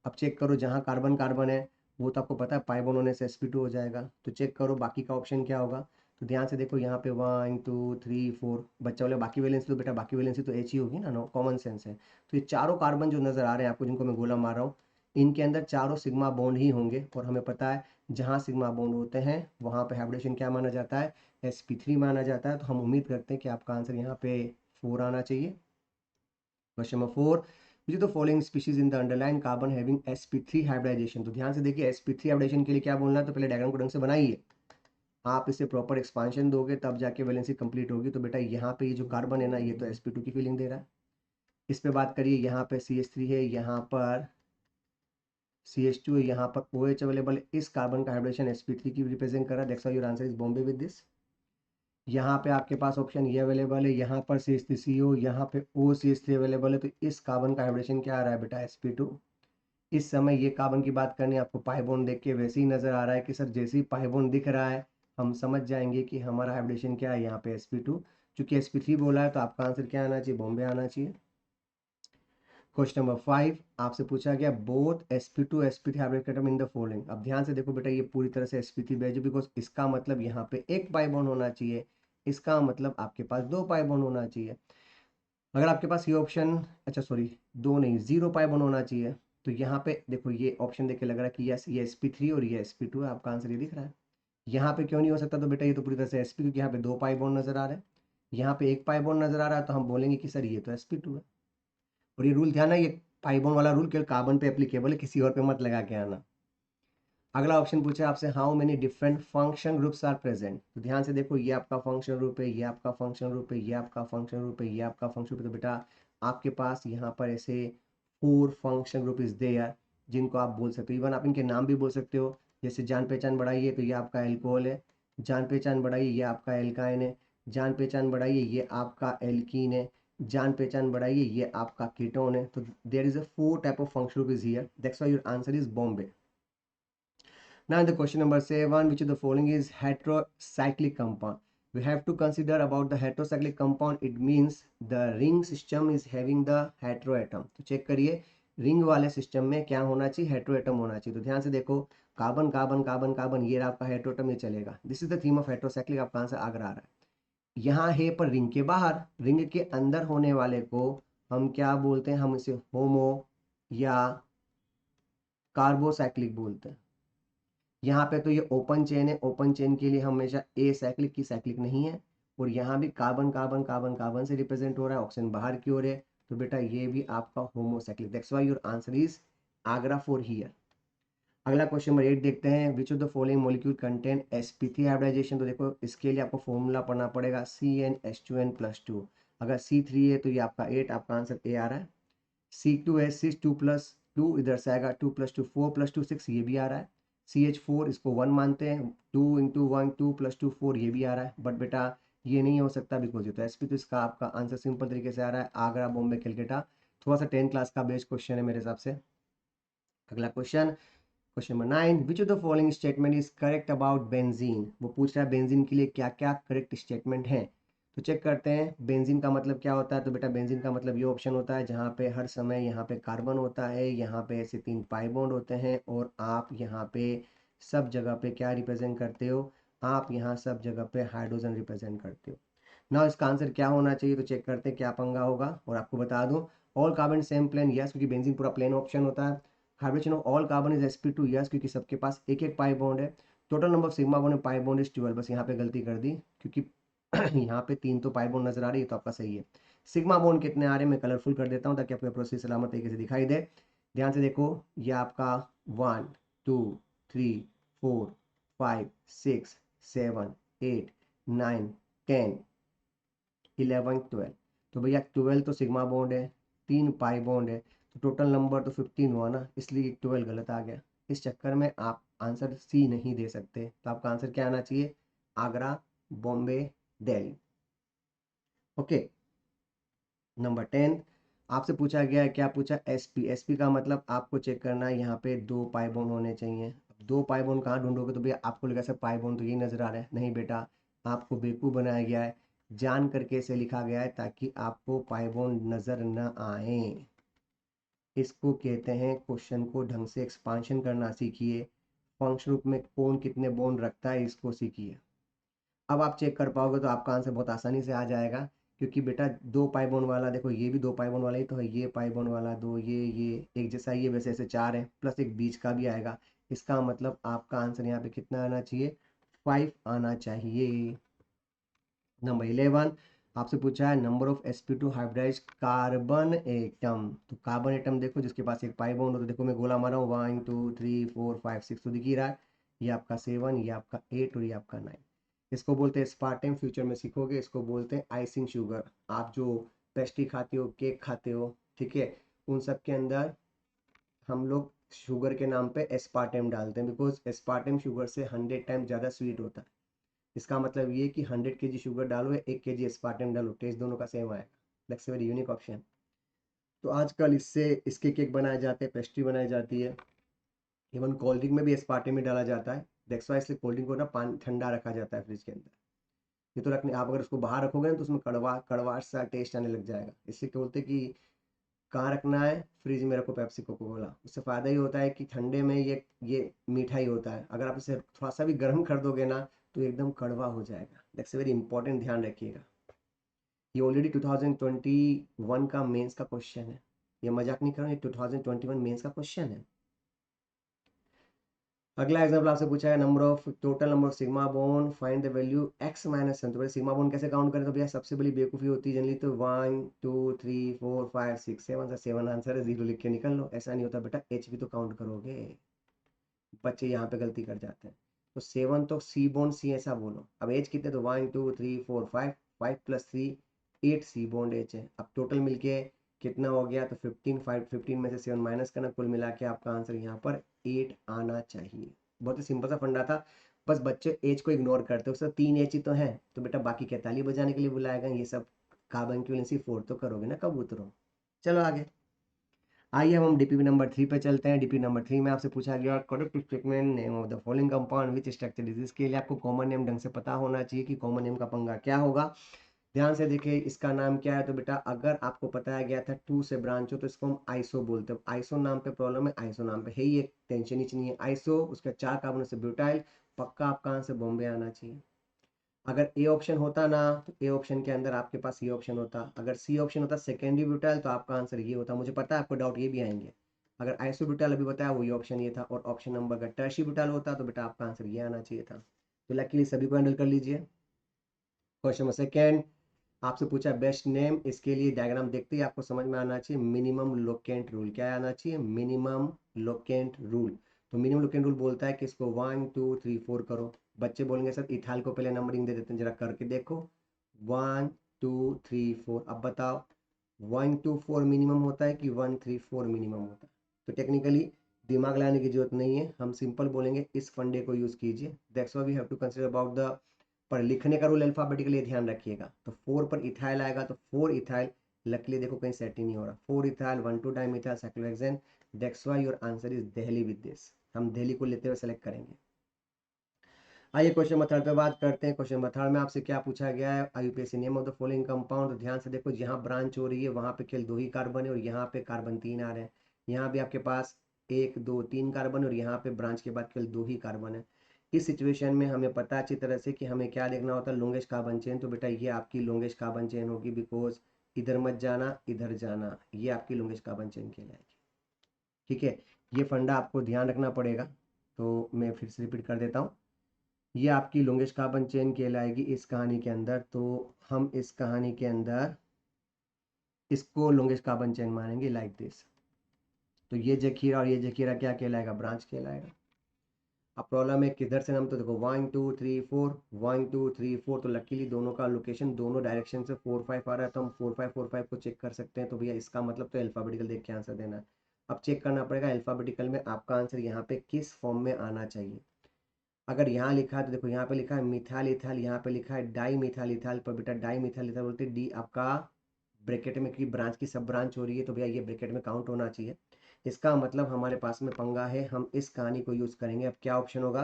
अब चेक करो, जहाँ कार्बन कार्बन है वो तो आपको पता है पाई बॉन्ड होने से sp2 हो जाएगा। तो चेक करो बाकी का ऑप्शन क्या होगा। तो ध्यान से देखो, यहाँ पे 1 2 3 4 बच्चा बोले बाकी वैलेंसी, तो बेटा बाकी वैलेंसी तो H ही होगी ना, नो कॉमन सेंस है। तो ये चारों कार्बन जो नजर आ रहे हैं आपको, जिनको मैं गोला मार रहा हूँ, इनके अंदर चारों सिग्मा बॉन्ड ही होंगे। और हमें पता है जहाँ सिग्मा बॉन्ड होते हैं वहाँ पे हाइब्रिडेशन क्या माना जाता है, sp3 माना जाता है। तो हम उम्मीद करते हैं कि आपका आंसर यहाँ पे 4 आना चाहिए। Question number 4, which of the following species in the underline carbon having sp3 hybridisation. तो ध्यान से देखिए, sp3 हाइब्रिडेशन के लिए क्या बोलना है, तो पहले डायग्राम को ढंग से बनाइए। आप इसे प्रॉपर एक्सपांशन दोगे तब जाके वैलेंसी कंप्लीट होगी। तो बेटा यहाँ पे ये जो कार्बन है ना, ये तो sp2 की फीलिंग दे रहा है। इस पे बात करिए, यहाँ पे CH3 है, यहाँ पर CH2 है, यहाँ पर OH अवेलेबल है। इस कार्बन का हाइब्रिडेशन sp3 की रिप्रेजेंट कर रहा है। That's why your answer is Bombay with this. यहाँ पे आपके पास ऑप्शन ये अवेलेबल है, यहाँ पर CH3CO, यहाँ पे OCH3 अवेलेबल है। तो इस कार्बन का हाइब्रिडेशन क्या आ रहा है बेटा, sp2। इस समय ये कार्बन की बात करनी, आपको पाई बॉन्ड देख के वैसे ही नजर आ रहा है कि सर जैसे ही पाई बॉन्ड दिख रहा है हम समझ जाएंगे कि हमारा हाइब्रिडेशन क्या है, यहाँ पे sp2। चूंकि sp3 बोला है तो आपका आंसर क्या आना चाहिए, बॉम्बे आना चाहिए। क्वेश्चन नंबर 5 आपसे पूछा गया, both sp2 sp3 hybrid atom in the following. अब ध्यान से देखो बेटा, ये पूरी तरह से sp3 बेज, बिकॉज इसका मतलब यहाँ पे एक पाई बॉन्ड होना चाहिए, इसका मतलब आपके पास 2 पाई बॉन्ड होना चाहिए। अगर आपके पास ये ऑप्शन, अच्छा सॉरी, 2 नहीं 0 पाई बॉन्ड होना चाहिए। तो यहाँ पे देखो, ये ऑप्शन देख के लग रहा है कि यस ये sp3 और ये sp2 है। आपका आंसर ये दिख रहा है। यहाँ पे क्यों नहीं हो सकता, तो बेटा ये तो पूरी तरह से sp, क्योंकि यहाँ पे 2 पाई बॉन्ड नजर आ रहे हैं, यहाँ पे एक पाई बॉन्ड नजर आ रहा है, तो हम बोलेंगे कि सर ये तो sp2 है। और ये रूल ध्यान है, ये पाई बॉन्ड वाला रूल केवल कार्बन पे एप्लीकेबल है, किसी और पे मत लगा के आना। अगला ऑप्शन पूछा है आपसे, how many different function groups are present. तो ध्यान से देखो, ये आपका फंक्शन ग्रुप है, ये आपका फंक्शन ग्रुप है, ये आपका फंक्शन ग्रुप है, ये आपका फंक्शन ग्रुप है। तो बेटा आपके पास यहाँ पर ऐसे 4 फंक्शन ग्रुप इज देयर, जिनको आप बोल सकते हो। इवन आप इनके नाम भी बोल सकते हो। जैसे जान पहचान बढ़ाइए तो ये आपका एल्कोहल है, जान पहचान बढ़ाइए ये आपका एल्काइन है, जान पहचान बढ़ाइए ये आपका एल्कीन है, जान पहचान बढ़ाइए ये आपका कीटोन है। तो there is a 4 type of function group is here. That's why your answer is Bombay. Now the question number 7, which of the following is heterocyclic compound? We have to consider about the heterocyclic compound. It means the ring system is having the heteroatom. तो check करिए, ring वाले system में क्या होना चाहिए, heteroatom होना चाहिए। तो ध्यान से देखो, कार्बन कार्बन कार्बन कार्बन, ये आपका हेट्रोएटम, ये चलेगा। This is the theme of heterocyclic. आपका आंसर आगे आ रहा है। यहाँ है पर रिंग के बाहर, रिंग के अंदर होने वाले को हम क्या बोलते हैं, हम इसे होमो या कार्बोसाइक्लिक बोलते हैं। यहाँ पे तो ये ओपन चेन है, ओपन चेन के लिए हमेशा ए साइक्लिक की साइक्लिक नहीं है। और यहाँ भी कार्बन कार्बन कार्बन कार्बन से रिप्रेजेंट हो रहा है, ऑक्सीजन बाहर की ओर है। तो बेटा ये भी आपका homocyclic. That's why your answer is Agra for here. अगला क्वेश्चन नंबर 8 देखते हैं, which of the following molecule contain sp3 hybridisation. तो देखो इसके लिए आपको फॉर्मूला पढ़ना पड़ेगा, CnH2n+2। अगर C3 है तो ये आपका 8, आपका आंसर ए आ रहा है। C2 है 6, 2+2 इधर से आएगा, 2+2 4+2 6, ये भी आ रहा है। CH4 इसको 1 मानते हैं, 2 × 1 2+2 4, ये भी आ रहा है। बट बेटा ये नहीं हो सकता बिकॉज ये तो SP, तो इसका आपका आंसर सिंपल तरीके से आ रहा है आगरा, बॉम्बे, कलकत्ता। थोड़ा सा 10th क्लास का बेस्ट क्वेश्चन है मेरे हिसाब से। अगला question, question number 9, which of the following statement is correct about benzene. वो पूछ रहा है बेंजीन के लिए क्या क्या करेक्ट स्टेटमेंट है। तो चेक करते हैं बेंजीन का मतलब क्या होता है। तो बेटा बेंजीन का मतलब ये ऑप्शन होता है जहाँ पे हर समय यहाँ पे कार्बन होता है, यहाँ पे ऐसे 3 पाई बॉन्ड होते हैं, और आप यहाँ पे सब जगह पे क्या रिप्रेजेंट करते हो, आप यहाँ सब जगह पे हाइड्रोजन रिप्रेजेंट करते हो ना। इसका आंसर क्या होना चाहिए, तो चेक करते हैं क्या पंगा होगा। और आपको बता दूं all carbon same plane, yes, क्योंकि बेंजीन पूरा प्लेन ऑप्शन होता है। Hybridisation of all carbon is sp2, yes, क्योंकि सबके पास एक एक पाई बॉन्ड है। Total number of sigma bond pi bond is 12, बस यहाँ पे गलती कर दी क्योंकि यहाँ पे 3 तो पाई बॉन्ड नजर आ रही है, तो आपका सही है। सिग्मा बॉन्ड कितने आ रहे हैं मैं कलरफुल कर देता हूँ ताकि आपको प्रोसेस सलामत तरीके से दिखाई दे। ध्यान से देखो, ये आपका 1 2 3 4 5 6 7 8 9 10 11 12, तो भैया 12 तो सिग्मा बॉन्ड है, 3 पाई बॉन्ड है, तो टोटल नंबर तो 15 हुआ ना, इसलिए 12 गलत आ गया। इस चक्कर में आप आंसर सी नहीं दे सकते, तो आपका आंसर क्या आना चाहिए, आगरा, बॉम्बे, दिल्ली। ओके, नंबर 10 आपसे पूछा गया है, क्या पूछा, एसपी। एसपी का मतलब आपको चेक करना है, यहाँ पे 2 पाई बॉन्ड होने चाहिए। 2 पाई बॉन्ड कहाँ ढूंढोगे, तो भैया आपको लगा सर पाई बॉन्ड तो यही नजर आ रहा है, नहीं बेटा, आपको बेवकूफ़ बनाया गया है, जान करके इसे लिखा गया है ताकि आपको पाई बॉन्ड नजर न आए। इसको कहते हैं क्वेश्चन को ढंग से एक्सपांशन करना सीखिए, फंक्शन रूप में कौन कितने बॉन्ड रखता है इसको सीखिए। अब आप चेक कर पाओगे तो आपका आंसर बहुत आसानी से आ जाएगा, क्योंकि बेटा 2 पाई बॉन्ड वाला, देखो ये भी 2 पाई बॉन्ड वाला ही तो है, ये पाई बॉन्ड वाला 2, ये एक जैसा ही है, वैसे ऐसे 4 है, प्लस एक बीच का भी आएगा। इसका मतलब आपका आंसर यहाँ पे कितना आना चाहिए, 5 आना चाहिए। नंबर 11 आपसे पूछा है number of sp2 hybridise carbon atom. तो कार्बन एटम देखो जिसके पास एक पाई बॉन्ड हो, तो देखो मैं गोला मारा हूँ 1 2 3 4 5 6, तो दिख ही रहा है, ये आपका 7, ये आपका 8 और ये आपका 9। इसको बोलते हैं स्पार्टम, फ्यूचर में सीखोगे, इसको बोलते हैं आइसिंग शुगर। आप जो पेस्ट्री खाते हो, केक खाते हो, ठीक है, उन सब के अंदर हम लोग शुगर के नाम पे एस्पार्टम डालते हैं, बिकॉज एस्पार्टम शुगर से 100 टाइम ज़्यादा स्वीट होता है। इसका मतलब ये कि 100 kg शुगर डालो या 1 kg एस्पार्टम डालो, टेस्ट दोनों का सेम आएगा। That's very unique option. तो आजकल इससे इसके केक बनाए जाते हैं, पेस्ट्री बनाई जाती है, इवन कोल्ड ड्रिंक में भी एस्पार्टम में डाला जाता है। दैट्स वाई इसलिए कोल्ड ड्रिंक को ना पानी ठंडा रखा जाता है फ्रिज के अंदर। ये तो रखने, आप अगर उसको बाहर रखोगे ना तो उसमें कड़वा सा टेस्ट आने लग जाएगा। इसलिए क्या बोलते हैं कि कहाँ रखना है, फ्रिज में रखो पेप्सी कोको कोला। उससे फ़ायदा ही होता है कि ठंडे में ये मीठा ही होता है, अगर आप इसे थोड़ा सा भी गर्म कर दोगे ना तो एकदम कड़वा हो जाएगा। दैट्स वेरी इंपॉर्टेंट, ध्यान रखिएगा। ये ऑलरेडी 2021 का मेंस का क्वेश्चन है, ये मजाक नहीं कर रहा हूँ, ये 2021 मेंस का क्वेश्चन है। अगला एग्जाम्पल आपसे पूछा है number of total number of sigma bond, find the value x minus 7। तो भाई सिग्मा बॉन्ड कैसे काउंट करें, तो भैया सबसे बड़ी बेवकूफ़ी होती है जनरली, तो 1 2 3 4 5 6 7 सा 7 आंसर है, 0 लिख के निकल लो। ऐसा नहीं होता बेटा, h भी तो काउंट करोगे, बच्चे यहाँ पे गलती कर जाते हैं। तो 7 तो सी बॉन्ड सी ऐसा बोलो। अब एच कितने, तो 1 2 3 4 5, 5 + 3 8 सी बॉन्ड एच है। अब टोटल मिलके कितना हो गया, तो 15, 15 में से 7 माइनस करना, कुल मिला के आपका आंसर यहाँ पर 8 आना चाहिए। बहुत ही सिंपल सा फंडा था, बस बच्चे एच को इग्नोर करते हो। सर 3 एच ही तो है, तो बेटा बाकी के ताली बजाने के लिए बुलाएगा, ये सब कार्बन की वैलेंसी 4 तो करोगे ना कबूतरों। चलो आगे, आइए अब हम डीपीपी नंबर 3 पे चलते हैं। डीपी नंबर 3 में आपसे पूछा गया correct statement name of the following compound which structure is. इसके लिए आपको कॉमन नेम ढंग से पता होना चाहिए कि कॉमन नेम का पंगा क्या होगा। ध्यान से देखिए, इसका नाम क्या है, तो बेटा अगर आपको बताया गया था 2 से ब्रांच हो तो इसको हम आइसो बोलते हैं। आइसो नाम पे प्रॉब्लम है, आइसो नाम पे है ही, एक टेंशन ही नहीं है। आइसो उसका 4 कार्बन से ब्यूटाइल, पक्का आपका आंसर बॉम्बे आना चाहिए। अगर ए ऑप्शन होता ना तो ए ऑप्शन के अंदर आपके पास ये ऑप्शन होता, अगर सी ऑप्शन होता सेकेंडरी ब्यूटाइल तो आपका आंसर ये होता। मुझे पता है आपको डाउट ये भी आएंगे, अगर आइसो ब्यूटाइल अभी बताया वही ऑप्शन ये था, और ऑप्शन नंबर अगर टर्शी ब्यूटाइल होता तो बेटा आपका आंसर ये आना चाहिए था। तो लकीली सभी को हैंडल कर लीजिए। क्वेश्चन नंबर सेकेंड आपसे पूछा बेस्ट नेम, इसके लिए डायग्राम देखते ही आपको समझ में आना चाहिए मिनिमम लोकेंट रूल। क्या आना चाहिए, मिनिमम लोकेंट रूल। तो मिनिमम लोकेंट रूल बोलता है कि इसको 1 2 3 4 करो। बच्चे बोलेंगे सर इथाइल को पहले नंबरिंग दे देते हैं, जरा करके देखो 1 2 3 4। अब बताओ 1 2 4 मिनिमम होता है कि 1 3 4 मिनिमम होता है? तो टेक्निकली दिमाग लगाने की जरूरत नहीं है, हम सिंपल बोलेंगे इस फंडे को यूज कीजिए। That's why we have to consider about the, पर लिखने का रूल अल्फाबेटिकली ध्यान रखिएगा। तो 4 पर इथाइल आएगा तो 4 इथाइल, लकीली देखो कहीं सेट ही नहीं हो रहा, 4 ethyl 1 2 dimethyl cyclohexane. That's why your answer is Delhi with this, हम दिल्ली को लेते हुए सेलेक्ट करेंगे। आइए क्वेश्चन नंबर 3 पे बात करते हैं। क्वेश्चन नंबर 3 में आपसे क्या पूछा गया है, IUPAC name of the following compound. तो ध्यान से देखो, जहाँ ब्रांच हो रही है वहाँ पे केवल 2 ही कार्बन है और यहाँ पे कार्बन 3 आ रहे हैं। यहाँ भी आपके पास 1 2 3 कार्बन और यहाँ पे ब्रांच के बाद केवल 2 ही कार्बन है। इस सिचुएशन में हमें पता है अच्छी तरह से कि हमें क्या देखना होता है, लॉन्गेस्ट कार्बन चेन। तो बेटा ये आपकी लॉन्गेस्ट कार्बन चेन होगी, बिकॉज इधर मत जाना इधर जाना, ये आपकी लॉन्गेस्ट कार्बन चेन कहलाएगी। ठीक है, ये फंडा आपको ध्यान रखना पड़ेगा। तो मैं फिर से रिपीट कर देता हूँ, ये आपकी लॉन्गेस्ट कार्बन चेन कहलाएगी इस कहानी के अंदर। तो हम इस कहानी के अंदर इसको लॉन्गेस्ट कार्बन चेन मानेंगे लाइक दिस। तो ये जखीरा और ये जखीरा क्या कहलाएगा, ब्रांच कहलाएगा। अब प्रॉब्लम है किधर से, हम तो देखो 1 2 3 4 1 2 3 4, तो लकीली दोनों का लोकेशन दोनों डायरेक्शन से 4 5 आ रहा है, तो हम 4 5 4 5 को चेक कर सकते हैं। तो भैया इसका मतलब तो अल्फाबेटिकल देख के आंसर देना है। अब चेक करना पड़ेगा अल्फाबेटिकल में आपका आंसर यहाँ पे किस फॉर्म में आना चाहिए। अगर यहाँ लिखा है तो देखो यहाँ पे लिखा है मिथाइल इथाइल, यहाँ पे लिखा है डाई मिथाइल इथाइल, पर बेटा डाई मिथाइल इथाइल बोलते डी आपका ब्रैकेट में, क्योंकि ब्रांच की सब ब्रांच हो रही है तो भैया ये ब्रैकेट में काउंट होना चाहिए। इसका मतलब हमारे पास में पंगा है, हम इस कहानी को यूज करेंगे। अब क्या ऑप्शन होगा,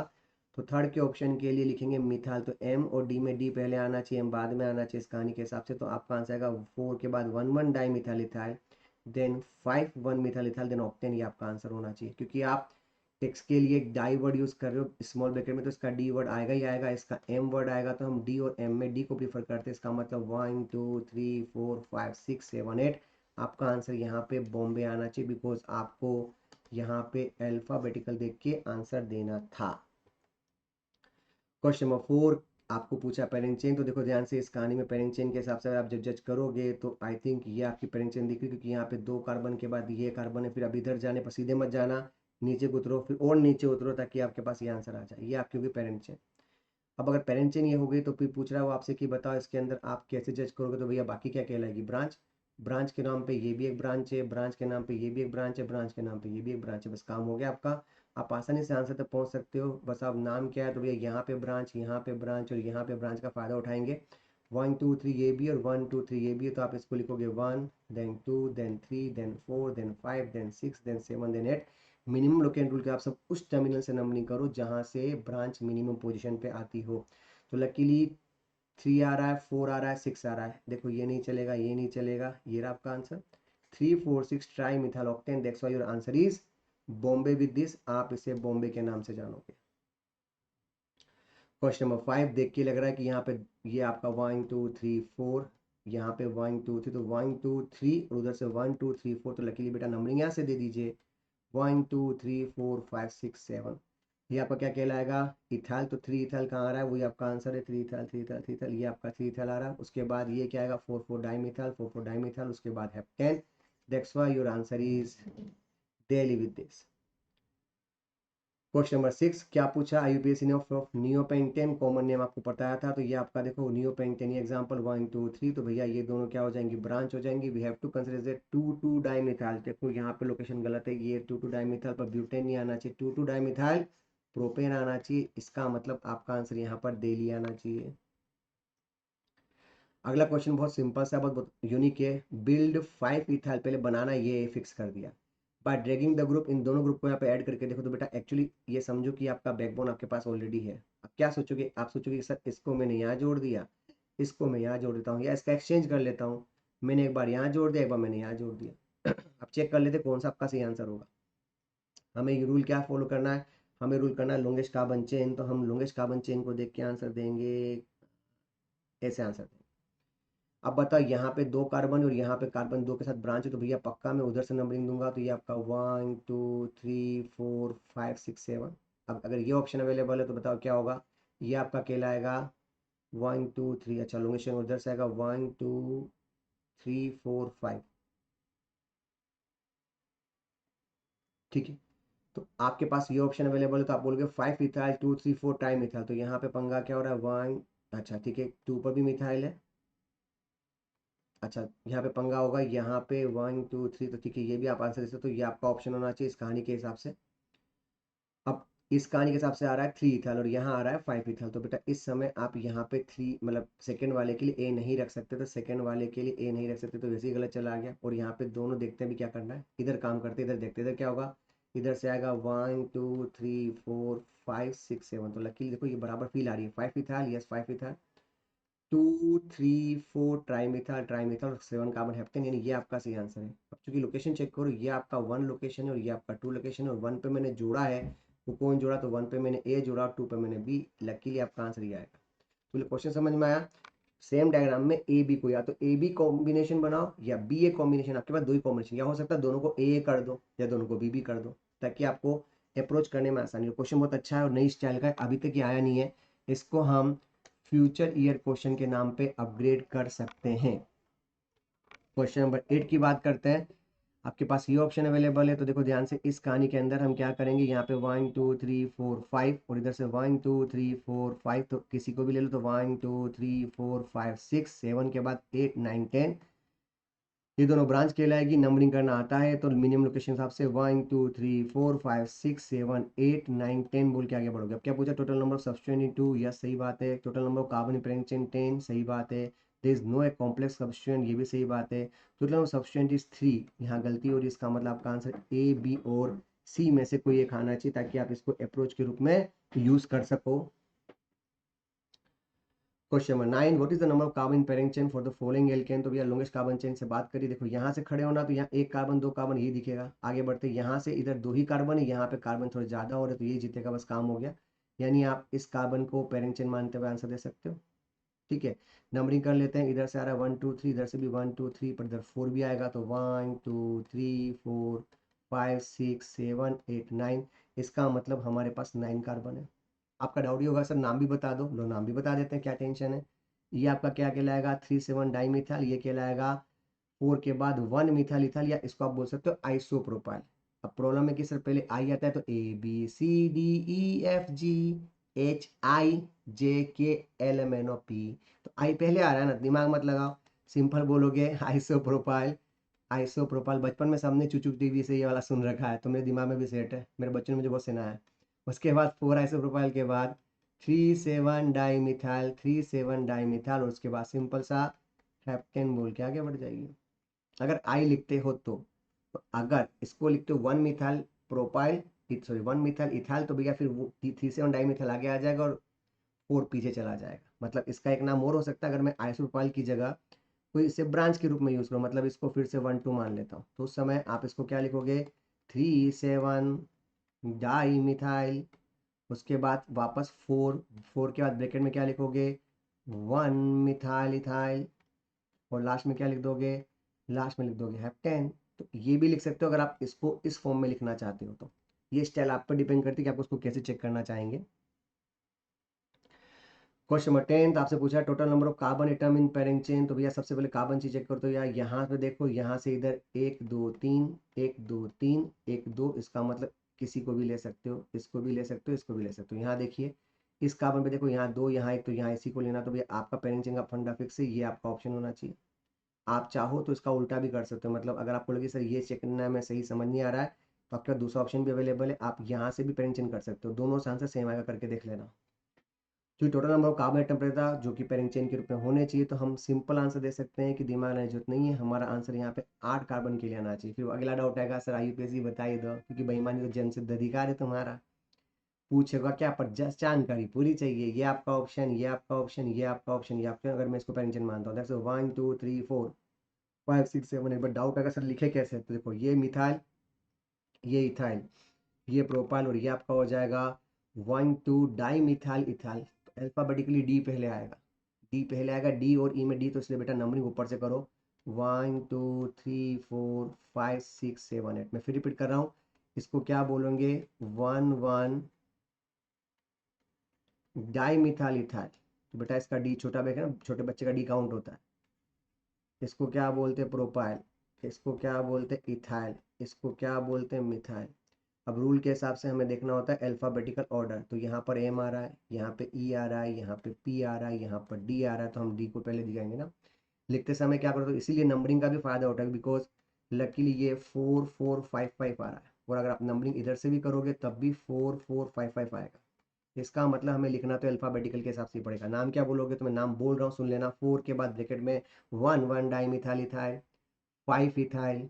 तो थर्ड के ऑप्शन के लिए लिखेंगे मिथाइल, तो एम और डी में डी पहले आना चाहिए, एम बाद में आना चाहिए इस कहानी के हिसाब से। तो आपका आंसर आएगा 4 के बाद 1 1 di methyl ethyl, then 5 1 methyl ethyl, then octane, ये आपका आंसर होना चाहिए। क्योंकि आप टेक्स्ट के लिए डाई वर्ड यूज कर रहे हो स्मॉल ब्रैकेट में, तो इसका डी वर्ड आएगा ही आएगा, इसका एम वर्ड आएगा, तो हम डी और एम में डी को प्रीफर करते हैं। इसका मतलब 1 2 3 4 5 6 7 8, आपका आंसर यहाँ पे बॉम्बे आना चाहिए, बिकॉज आपको यहाँ पे अल्फाबेटिकल देख के आंसर देना था। क्वेश्चन नंबर 4 आपको पूछा पेरेंट चेन। तो देखो ध्यान से, इस कहानी में पेरेंट चेन के हिसाब से आप जब जज करोगे तो आई थिंक ये आपकी पेरेंट चेन दिख रही है, क्योंकि यहाँ पे 2 कार्बन के बाद ये कार्बन है। फिर अब इधर जाने पर सीधे मत जाना, नीचे को उतरो, फिर और नीचे उतरो, ताकि आपके पास ये आंसर आ जाए। ये आपकी होगी पेरेंट चेन। अब अगर पेरेंट चेन ये हो गई तो फिर पूछ रहा है वो आपसे कि बताओ इसके अंदर आप कैसे जज करोगे। तो भैया बाकी क्या कहलाएगी, ब्रांच। ब्रांच के नाम पे ये भी एक ब्रांच है, ब्रांच के नाम पे ये भी एक ब्रांच है, ब्रांच के नाम पे ये भी एक ब्रांच है, बस काम हो गया आपका। आप आसानी से आंसर तक पहुंच सकते हो। बस आप नाम क्या है, तो भैया यहाँ पे ब्रांच, यहाँ पे ब्रांच और यहाँ पे ब्रांच का फायदा उठाएंगे। 1 2 3 ये भी और 1 2 3 ये भी है, तो आप इसको लिखोगे 1 then 2 then 3 then 4 then 5 then 6 then 7 then 8। Minimum location rule के आप सब उस टर्मिनल से नंबरिंग करो जहाँ से ब्रांच मिनिमम पोजीशन पे आती हो। तो लकीली 3 आ रहा है, 4 आ रहा है, 6 आ रहा है। देखो ये नहीं चलेगा, ये नहीं चलेगा, ये रहा आपका answer 3 4 6 tri methyl octane. That's why your answer is Bombay with this, आप इसे बॉम्बे के नाम से जानोगे। क्वेश्चन नंबर 5 देख के लग रहा है कि यहाँ पे ये आपका 1 2 3 4, यहाँ पे 1 2 3, तो 1 2 3 और उधर से 1 2 3 4, तो लकीली बेटा नंबरिंग यहाँ से दे दीजिए 1 2 3 4 5 6 7। ये आपका क्या कहलाएगा, इथाइल। तो 3 इथाइल कहाँ आ रहा है, वही आपका आंसर है, 3 इथाइल 3 इथाइल 3 इथाइल, ये आपका 3 इथाइल आ रहा है। उसके बाद ये क्या आएगा, 4 4 डाइमिथाइल 4 4 डाइमिथाइल, उसके बाद heptane. That's why your answer is Delhi with this. Question number 6 क्या पूछा, आईयूपीएसी ने ऑफ नियोपेंटेन, कॉमन नेम आपको बताया था। तो ये आपका देखो नियोपेंटेन, ये एग्जांपल 1 2 3, तो भैया ये दोनों क्या हो जाएंगी, ब्रांच हो जाएंगी। We have to consider 2 2 dimethyl. देखो यहाँ पे लोकेशन गलत है, ये 2 2 डाइमिथाइल पर ब्यूटेन नहीं आना चाहिए, 2 2 डाइमिथाइल प्रोपेन आना चाहिए। इसका मतलब आपका आंसर यहाँ पर दिल्ली आना चाहिए। अगला क्वेश्चन बहुत सिंपल सा, बहुत यूनिक है। बिल्ड 5 इथाइल, पहले बनाना ये फिक्स कर दिया, बाय ड्रैगिंग द ग्रुप, इन दोनों ग्रुप को यहाँ पे ऐड करके देखो। तो बेटा एक्चुअली ये समझो कि आपका बैकबोन आपके पास ऑलरेडी है। अब क्या सोचोगे, आप सोचोगे कि सर इसको मैंने यहाँ जोड़ दिया, इसको मैं यहाँ जोड़ देता हूँ, या इसका एक्सचेंज कर लेता हूँ। मैंने एक बार यहाँ जोड़ दिया, एक बार मैंने यहाँ जोड़ दिया। अब चेक कर लेते कौन सा आपका सही आंसर होगा। हमें ये रूल क्या फॉलो करना है, हमें रूल करना है लॉन्गेस्ट कार्बन चेन। तो हम लॉन्गेस्ट कार्बन चेन को देख के आंसर देंगे, ऐसे आंसर देंगे। अब बताओ यहाँ पे 2 कार्बन और यहाँ पे कार्बन 2 के साथ ब्रांच है, तो भैया पक्का मैं उधर से नंबरिंग दूंगा। तो ये आपका 1 2 3 4 5 6 7। अब अगर ये ऑप्शन अवेलेबल है तो बताओ क्या होगा, ये आपका कहलाएगा 1 2 3, अच्छा लोकेशन उधर से आएगा 1 2 3 4 5। ठीक है, तो आपके पास ये ऑप्शन अवेलेबल है, तो आप बोलोगे 5 मिथाइल 2 3 4 टाइम मिथाइल। तो यहाँ पे पंगा क्या हो रहा है, 1, अच्छा ठीक है 2 पर भी मिथाइल है, अच्छा यहाँ पे पंगा होगा, यहाँ पे 1 2 3, तो ठीक है ये भी आप आंसर दे सकते हो, तो ये आपका ऑप्शन होना चाहिए इस कहानी के हिसाब से। अब इस कहानी के हिसाब से आ रहा है 3 इथाइल और यहाँ आ रहा है 5 इथाइल, तो बेटा इस समय आप यहाँ पे 3 मतलब सेकंड वाले के लिए ए नहीं रख सकते, तो सेकंड वाले के लिए ए नहीं रख सकते, तो वैसे ही गलत चला गया। और यहाँ पे दोनों देखते हैं भी क्या करना है, इधर काम करते इधर देखते, इधर क्या होगा, इधर से आएगा 1 2 3 4 5 6 7, तो लकीली देखो ये बराबर फील आ रही है, 5 ethyl, yes 5 ethyl, 2 3 4 trimethyl, trimethyl और 7 कार्बन हेप्टेन, यानी ये आपका सही आंसर है। अब चूंकि लोकेशन चेक करो, ये आपका 1 लोकेशन है और ये आपका 2 लोकेशन है, और 1 पे मैंने जोड़ा है, वो कौन जोड़ा, तो 1 पे मैंने ए जोड़ा, 2 पे मैंने बी, लकीली आपका आंसर ये आएगा। तो क्वेश्चन समझ में आया। सेम डायग्राम में ए बी को या तो ए बी कॉम्बिनेशन बनाओ या बी ए कॉम्बिनेशन, आपके पास दो ही कॉम्बिनेशन, या हो सकता है दोनों को ए कर दो या दोनों को बी बी कर दो, ताकि आपको अप्रोच करने में आसानी हो। क्वेश्चन बहुत अच्छा है और नई स्टाइल का है, अभी तक ये आया नहीं है, इसको हम फ्यूचर ईयर क्वेश्चन के नाम पे अपग्रेड कर सकते हैं। क्वेश्चन नंबर 8 की बात करते हैं। आपके पास ये ऑप्शन अवेलेबल है, तो देखो ध्यान से, इस कहानी के अंदर हम क्या करेंगे, यहाँ पे 1 2 3 4 5 और इधर से 1 2 3 4 5, तो किसी को भी ले लो, तो 1 2 3 4 5 6 7 के बाद 8 9 10, ये दोनों ब्रांच कहलाएगी। नंबरिंग करना आता है तो मिनिमम लोकेशन हिसाब से 1 2 3 4 5 6 7 8 9 10 बोल के आगे बढ़ोगे। अब क्या पूछा, total number of substituent in 2, yes सही बात है। Total number of carbon parent chain 10, सही बात है। There is no a complex substituent, ये भी सही बात है। Total number of substituent is 3, यहाँ गलती हो रही है, इसका मतलब आपका आंसर ए बी और सी में से कोई एक आना चाहिए, ताकि आप इसको अप्रोच के रूप में यूज कर सको। Question number 9, what is the number of carbon pairing chain for the following alkane, तो भैया लॉन्गेस्ट कार्बन चेन से बात करिए। देखो यहाँ से खड़े होना, तो यहाँ एक कार्बन दो कार्बन ये दिखेगा, आगे बढ़ते यहाँ से इधर दो ही कार्बन है, यहाँ पे कार्बन थोड़े ज्यादा हो रहे, तो ये जीतेगा, बस काम हो गया। यानी आप इस कार्बन को पेयरिंग चेन मानते हुए आंसर दे सकते हो। ठीक है, नंबरिंग कर लेते हैं, इधर से आ रहा है 1 2 3, इधर से भी 1 2 3, पर इधर 4 भी आएगा, तो 1 2 3 4 5 6 7 8 9, इसका मतलब हमारे पास 9 कार्बन है। आपका डाउट ही होगा सर नाम भी बता दो, लो नाम भी बता देते हैं, क्या टेंशन है। ये आपका क्या कहलाएगा, 3 7 डाईमिथाइल, ये कहलाएगा 4 के बाद 1 मिथाइल इथाइल, या इसको आप बोल सकते हो आइसोप्रोपाइल। अब प्रॉब्लम है कि सर पहले आई आता है, तो A B C D E F G H I J K L M N O P, तो आई पहले आ रहा है ना, दिमाग मत लगाओ, सिंपल बोलोगे आइसोप्रोपाइल। आइसोप्रोपाइल बचपन में सबने चुचुक टीवी से ये वाला सुन रखा है, तो मेरे दिमाग में भी सेट है, मेरे बच्चों ने मुझे बहुत सुना है। उसके बाद 4 आइसोप्रोपाइल के बाद 3 7 डाईमिथाइल, 3 7 डाईमिथाइल, और उसके बाद सिंपल सा हेप्टेन बोल के आगे बढ़ जाएगी। अगर आई लिखते हो तो अगर इसको लिखते हो 1 methyl propyl, sorry 1 methyl ethyl, तो भैया फिर वो 3 7 डाईमिथाइल आगे आ जाएगा और 4 पीछे चला जाएगा। मतलब इसका एक नाम और हो सकता है, अगर मैं आइसोप्रोपाइल की जगह कोई इसे ब्रांच के रूप में यूज करो, मतलब इसको फिर से 1 2 मान लेता हूँ, तो उस समय आप इसको क्या लिखोगे, 3 7 डाई मिथाइल, उसके बाद वापस 4, 4 के बाद ब्रैकेट में क्या लिखोगे, 1 मिथाइल इथाइल, और लास्ट में क्या लिख दोगे, लास्ट में लिख दोगे हेप्टेन। तो ये भी लिख सकते हो अगर आप इसको इस फॉर्म में लिखना चाहते हो, तो ये स्टाइल आप पर डिपेंड करती है कि आप उसको कैसे चेक करना चाहेंगे। क्वेश्चन नंबर 10 आपसे पूछा है total number of carbon atom in pairing chain, तो भैया सबसे पहले कार्बन चीज चेक करो, तो यार यहाँ पे देखो, यहाँ से इधर 1 2 3 1 2 3 1 2, इसका मतलब किसी को भी ले सकते हो, इसको भी ले सकते हो, इसको भी ले सकते हो। यहाँ देखिए इस कार्बन पे देखो, यहाँ 2 यहाँ 1, तो यहाँ इसी को लेना, तो भैया आपका पेयरिंग चेन का फंडा फिक्स है, ये आपका ऑप्शन होना चाहिए। आप चाहो तो इसका उल्टा भी कर सकते हो, मतलब अगर आपको लगे सर ये चेक करना में सही समझ नहीं आ रहा है, तो आपका दूसरा ऑप्शन भी अवेलेबल है, आप यहाँ से भी पेयरिंग चेन कर सकते हो, दोनों से आंसर सेम आएगा, करके देख लेना। जो total number of carbon atom था जो कि पेयरिंग चेन के रूप में होने चाहिए, तो हम सिंपल आंसर दे सकते हैं कि दिमाग लगाने की जरूरत नहीं है, हमारा आंसर यहाँ पे 8 कार्बन के लिए आना चाहिए। फिर अगला डाउट आएगा सर आईयूपीएसी बता ही दो, क्योंकि बेईमानी तो जन्म सिद्ध अधिकार है तुम्हारा, पूछेगा क्या, पर जस्ट जानकारी पूरी चाहिए। ये आपका ऑप्शन, ये आपका ऑप्शन, ये आपका ऑप्शन, ये आपका, अगर मैं इसको पेयरिंग चेन मानता हूँ, दैट्स 1 2 3 4 5 6 7 8, बट डाउट अगर सर लिखे कैसे, तो देखो ये मिथाइल, ये इथाइल, ये प्रोपाइल, और ये आपका हो जाएगा 1 2 डाई मिथाइल इथाइल, तो अल्फाबेटिकली डी पहले आएगा, डी पहले आएगा, डी और ई में डी, तो इसलिए बेटा नंबरिंग ऊपर से करो, 1 2 3 4 5 6 7 8। मैं फिर रिपीट कर रहा हूँ, इसको क्या बोलेंगे, 1 1 डाई मिथाइल इथाइल, तो बेटा इसका डी छोटा बेटा है ना, छोटे बच्चे का डी काउंट होता है। इसको क्या बोलते हैं, प्रोपाइल, इसको क्या बोलते हैं, इथाइल, इसको क्या बोलते हैं, मिथाइल। अब रूल के हिसाब से हमें देखना होता है अल्फ़ाबेटिकल ऑर्डर, तो यहाँ पर एम आ रहा है, यहाँ पे ई आ रहा है, यहाँ पे पी आ रहा है, यहाँ पर डी आ रहा है, तो हम डी को पहले दिखाएंगे ना। लिखते समय क्या करो, तो इसीलिए नंबरिंग का भी फायदा होता है, बिकॉज लकीली ये 4455 आ रहा है, और अगर आप नंबरिंग इधर से भी करोगे तब भी 4455 आएगा। इसका मतलब हमें लिखना तो अल्फाबेटिकल के हिसाब से ही पड़ेगा। नाम क्या बोलोगे, तो मैं नाम बोल रहा हूँ, सुन लेना। 4 के बाद ब्रैकेट में 1 di methyl ethyl, 5 ethyl,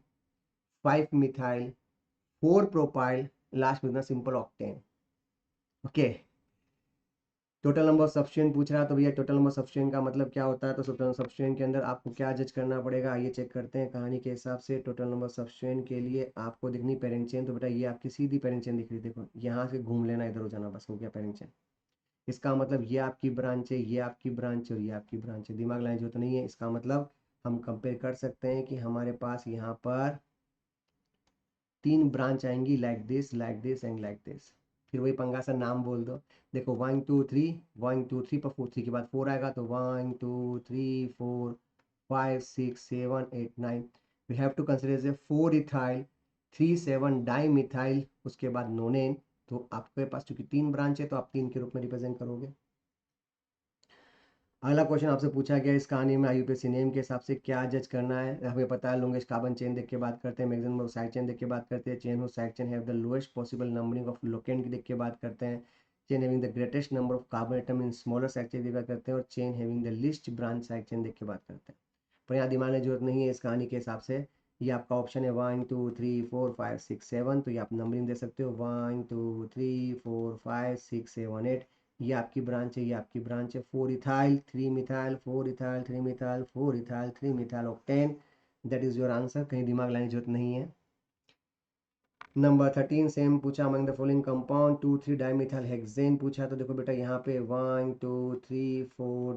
5 methyl, 4 propyl, last में simple octane. Okay, total number of substituent पूछ रहा है, तो भैया टोटल नंबर सब्सटेंट का मतलब क्या होता है, तो टोटल सब्सटेंट के अंदर आपको क्या जज करना पड़ेगा, आइए चेक करते हैं कहानी के हिसाब से। टोटल नंबर सब्सटेंट के लिए आपको दिखनी पेरेंट चेन, तो बेटा ये आपकी सीधी पेरेंट चेन दिख रही है, देखो यहाँ से घूम लेना, इधर हो जाना, बस हो गया पेरेंट चेन। इसका मतलब ये आपकी ब्रांच है, ये आपकी ब्रांच है और ये आपकी ब्रांच है, दिमाग लाने की जरूरत नहीं है। इसका मतलब हम कंपेयर कर सकते हैं कि हमारे पास यहाँ पर 3 ब्रांच आएंगी, like this and like this. फिर वही पंगा सा नाम बोल दो, देखो 1 2 3, 1 2 3 पर 4, 3 के बाद 4 आएगा, तो 1 2 3 4 5 6 7 8 9, we have to consider as a 4 ethyl 3 7 di methyl, उसके बाद नोनेन। तो आपके पास चूंकि 3 ब्रांच है तो आप 3 के रूप में रिप्रेजेंट करोगे। अगला क्वेश्चन आपसे पूछा गया इस कहानी में आईयूपीएसी नेम के हिसाब से क्या जज करना है। हमें पता है लॉन्गेस्ट कार्बन चेन देख के बात करते हैं, मैक्सिमम ऑफ साइड चेन देख के बात करते हैं, चेन हो side chain have the lowest possible numbering of locant की देख के बात करते हैं, chain having the greatest number of carbon atom in smaller side chain की बात करते हैं, और chain having the list branch side chain देख के बात करते हैं। पर यहाँ दिमाग की जरूरत नहीं है इस कहानी के हिसाब से। ये आपका ऑप्शन है 1 2 3 4 5 6 7, तो ये आप नंबरिंग दे सकते हो 1 2 3 4 5 6 7 8। ये आपकी ब्रांच है, ये आपकी ब्रांच है। 4 ethyl 3 methyl, 4 ethyl 3 methyl, 4 ethyl 3 methyl octane, that is your answer, कहीं दिमाग लाने की जरूरत नहीं है। नंबर 13 सेम पूछा, among the following compound 2 3 dimethyl hexane पूछा, तो देखो बेटा यहाँ पे 1 2 3 4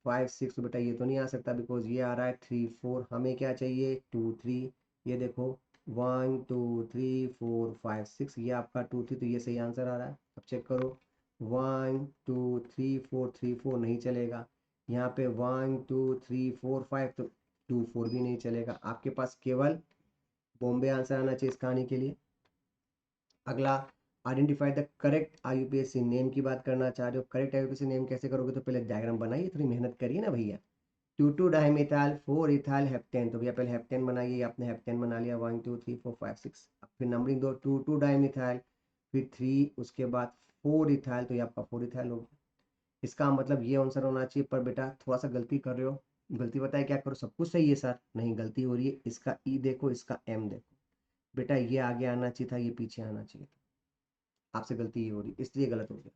5 6, तो बेटा ये तो नहीं आ सकता बिकॉज ये आ रहा है 3 4, हमें क्या चाहिए 2 3। ये देखो 1 2 3 4 5 6, ये आपका 2 3, तो ये सही आंसर आ रहा है। अब चेक करो 1 2 3 4 3 4 नहीं चलेगा, यहाँ पे 1 2 3 4 5, तो 2 4 भी नहीं चलेगा। आपके पास केवल बॉम्बे आंसर आना चाहिए इस कहानी के लिए। अगला, identify the correct IUPAC name की बात करना चाह रहे हो। करेक्ट आईयूपीएसी नेम कैसे करोगे, तो पहले डायग्राम बनाइए, थोड़ी मेहनत करिए ना भैया। 2 डाइमिथाइल 4 इथाइल हेप्टेन, तो भैया पहले हेप्टेन बनाइए, आपने हेप्टेन बना लिया 1 2 3 4 5 6। अब फिर नंबरिंग दो, 2 डाइमिथाइल, फिर 3, उसके बाद 4 इथाइल, तो ये आपका 4 इथाइल हो गया। इसका मतलब ये आंसर होना चाहिए, पर बेटा थोड़ा सा गलती कर रहे हो। गलती बताए क्या करो, सब कुछ सही है सर, नहीं गलती हो रही है, इसका ई देखो, इसका एम देखो। बेटा ये आगे आना चाहिए था, ये पीछे आना चाहिए था, आपसे गलती ये हो रही, इसलिए गलत हो गया।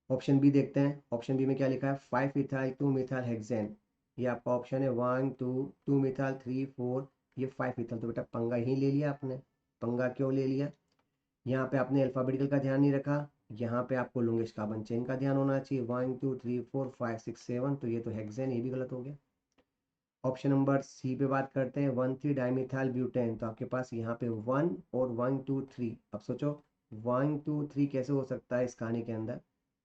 ऑप्शन बी देखते हैं, ऑप्शन बी में क्या लिखा है 5 इथाइल 2 मिथाइल हेक्सेन, ये आपका ऑप्शन है 1 2 2 मिथाइल 3 4, ये 5 इथाइल, तो बेटा पंगा ही ले लिया आपने। पंगा क्यों ले लिया, यहाँ पे आपने अल्फाबेटिकल का ध्यान नहीं रखा, यहाँ पे आपको लॉन्गेस्ट कार्बन चेन का ध्यान होना चाहिए 1 2 3 4 5 6 7, तो ये तो हेक्सेन, ये भी गलत हो गया। ऑप्शन नंबर सी पे बात करते हैं 1 3 डाइमिथाइल ब्यूटेन, तो आपके पास यहाँ पे 1 और 1 2 3। अब सोचो 1 2 3 कैसे हो सकता है इस कहानी के अंदर,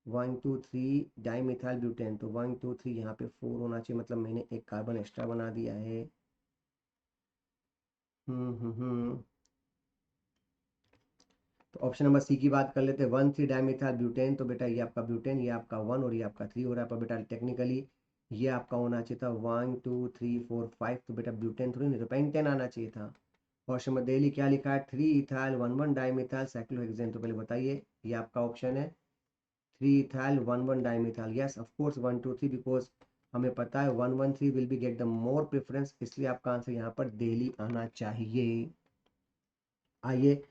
1 2 3 डाइमिथाइल ब्यूटेन, तो 1 2 3 यहाँ पे 4 होना चाहिए, मतलब मैंने एक कार्बन एक्स्ट्रा बना दिया है। हम्म। तो ऑप्शन नंबर सी की बात कर लेते हैं 1 3 डाइमिथाइल ब्यूटेन, तो बेटा ये आपका ब्यूटेन, ये आपका 1 और ये आपका 3 हो रहा है, पर बेटा टेक्निकली ये आपका होना चाहिए था 1 2 3 4 5, तो बेटा ब्यूटेन थोड़ी नहीं, तो पेंटेन आना चाहिए था। क्वेश्चन में दिल्ली क्या लिखा है 3 इथाइल 1 1 डाइमिथाइल साइक्लोहेक्सेन, तो पहले बताइए ये आपका ऑप्शन है 3 ethyl 1 1 dimethyl, yes of course 1 2 3, because हमें पता है 1 1 3 will be get the more preference, इसलिए आपका आंसर यहाँ पर दिल्ली आना चाहिए। आइए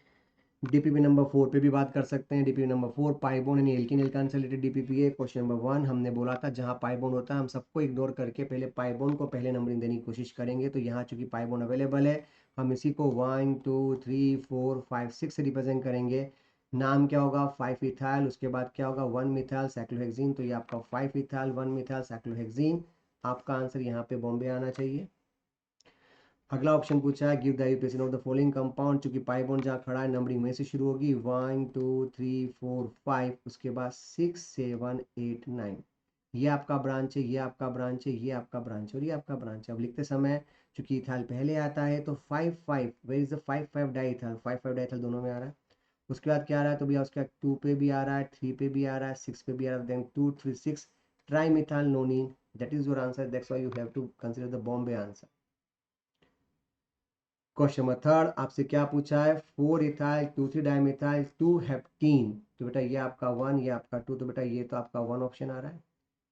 डीपीपी नंबर 4 पे भी बात कर सकते हैं। डीपीपी नंबर 4 पाइबोन यानी एल्किन एल्काइल डीपीपी है। क्वेश्चन नंबर 1 हमने बोला था जहां पाइबोन होता है हम सबको इग्नोर करके पहले पाइबोन को पहले नंबरिंग देने की कोशिश करेंगे, तो यहाँ चूंकि पाइबोन अवेलेबल है हम इसी को 1 2 3 4 5 6 से रिप्रेजेंट करेंगे। नाम क्या होगा 5 इथाइल, उसके बाद क्या होगा 1 मिथाइल साइक्लोहेक्सीन, तो ये आपका 5 इथाइल 1 मिथाइल साइक्लोहेक्सीन, आपका आंसर यहाँ पे बॉम्बे आना चाहिए। अगला ऑप्शन पूछा है give the UPSC of the following compound, चूंकि पाई बॉन्ड जहाँ खड़ा है नंबरिंग में से शुरू होगी 1 2 3 4 5, उसके बाद 6 7 8 9, ये आपका ब्रांच है, ये आपका ब्रांच है, ये आपका ब्रांच है और ये आपका ब्रांच है। अब लिखते समय चूंकि इथाइल पहले आता है तो 5 5, where is the 5 5 di ethyl, 5 5 di ethyl दोनों में आ रहा है। उसके बाद क्या आ रहा है, तो भैया उसके बाद 2 पे भी आ रहा है, 3 पे भी आ रहा है, 6 पे भी आ रहा है, then 2 3 6 tri methyl nonene, That is your answer. That's why you have to consider the Bombay answer. Question number third आपसे क्या पूछा है, 4 इथाइल 2,3 डाइमिथाइल 2 हेप्टीन, तो बेटा ये आपका 1, ये आपका 2, तो बेटा ये तो आपका 1 ऑप्शन आ रहा है,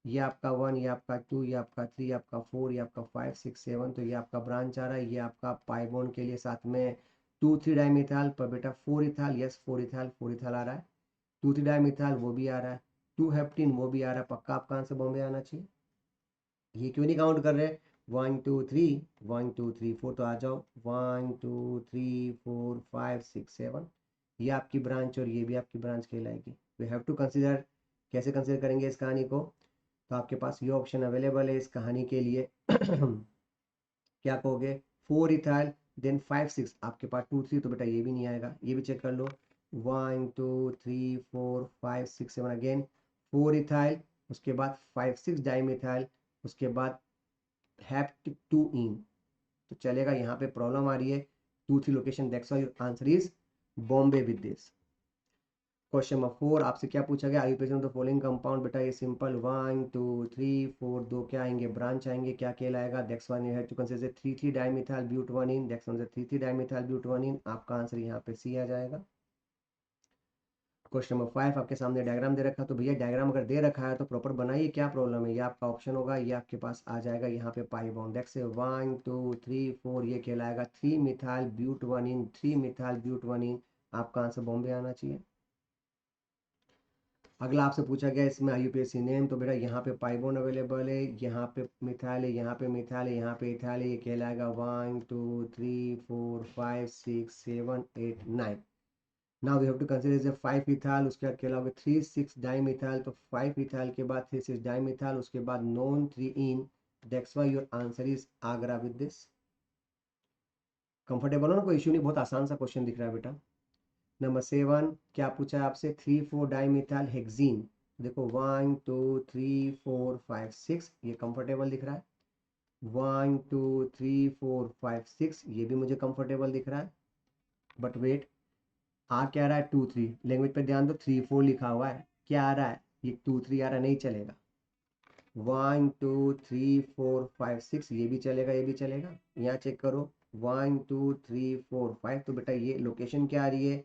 ये आपका 1, ये आपका 2, ये आपका 3, ये आपका 4, ये आपका 5 6 7, तो ये आपका ब्रांच आ रहा है, ये आपका पाई बॉन्ड के लिए साथ में 2,3 डाइमिथाइल पर बेटा 4 इथाइल, यस 4 इथाइल आ रहा है, 2,3 डाइमिथाइल वो भी आ रहा है, 2 हेप्टीन वो भी आ रहा है, पक्का आपका आंसर बॉम्बे आना चाहिए। ये क्यों नहीं काउंट कर रहे, 1 2 3 1 2 3 4, तो आ जाओ 1 2 3 4 5 6 7, ये आपकी ब्रांच और ये भी आपकी ब्रांच कहलाएगी। वी हैव टू कंसिडर, कैसे कंसिडर करेंगे इस कहानी को, तो आपके पास ये ऑप्शन अवेलेबल है इस कहानी के लिए क्या कहोगे, 4 इथाइल देन 5 6, आपके पास 2 3, तो बेटा ये भी नहीं आएगा, ये भी चेक कर लो, 1 2 3 4 5 6 7, अगेन 4 इथाइल, उसके बाद 5 6 डाइमिथाइल, उसके बाद हैप्ट 2 इन, तो चलेगा, यहाँ पे प्रॉब्लम आ रही है 2 3 location, that's why your answer is Bombay with this. Question number 4 आपसे क्या पूछा गया, are present the following compound, बेटा ये सिंपल 1 2 3 4, दो क्या आएंगे ब्रांच आएंगे, क्या कहलाएगा, that's why you have to consider 3 3 dimethyl but 1 ene, that's why 3 3 dimethyl but 1 ene, आपका आंसर यहाँ पे सी आ जाएगा। क्वेश्चन नंबर 5 आपके सामने डायग्राम दे रखा है, तो भैया डायग्राम अगर दे रखा है तो प्रॉपर बनाइए, क्या प्रॉब्लम है, ये आपका ऑप्शन होगा, ये आपके पास आ जाएगा यहाँ पे पाई बॉन्ड, दैट्स 1 2 3 4, ये कहलाएगा 3 मिथाइल ब्यूट 1 इन, 3 मिथाइल ब्यूट 1 इन, आपका आंसर बॉम्बे आना चाहिए। अगला आपसे पूछा गया इसमें आईयूपीएसी नेम, तो बेटा यहाँ पे पाई बॉन्ड अवेलेबल है, यहाँ पे मिथाइल है, यहाँ पे मिथाइल है, यहाँ पे इथाइल है, ये कहलाएगा 1 2 3 4 5 6 7 8 9। Now we have to consider is 5 ethyl, उसके बाद कहलाओगे 3 6 डाइमिथाइल, तो 5 इथाइल के बाद 3 6 डाइमिथाइल, उसके बाद non 3 in, that's why your answer is Agra with this. Comfortable हो ना, कोई इशू नहीं, बहुत आसान सा क्वेश्चन दिख रहा है बेटा। नंबर 7 क्या पूछा है आपसे, 3 4 डाइमिथाइल हेक्सीन, देखो 1 2 3 4 5 6, ये कंफर्टेबल दिख रहा है, 1 2 3 4 5 6, ये भी मुझे कंफर्टेबल दिख रहा है, बट वेट, आ क्या रहा है 2 3, लैंग्वेज पे ध्यान दो, 3 4 लिखा हुआ है, क्या आ रहा है, ये 2 3 आ रहा है, नहीं चलेगा, 1 2 3 4 5 6, ये भी चलेगा, ये भी चलेगा, यहाँ चेक करो 1 2 3 4 5, तो बेटा ये लोकेशन क्या आ रही है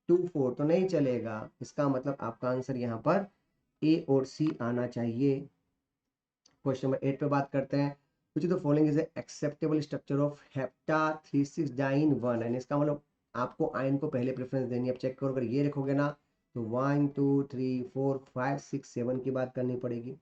2 4, तो नहीं चलेगा, इसका मतलब आपका आंसर यहाँ पर ए और सी आना चाहिए। क्वेश्चन नंबर 8 पे बात करते हैं, कुछ तो following is acceptable structure of hepta 3 6 diene 1, and इसका मतलब आपको आयन को पहले प्रेफरेंस देनी है। अब चेक करो, अगर ये लिखोगे ना तो 1 2 3 4 5 6 7 की बात करनी पड़ेगी।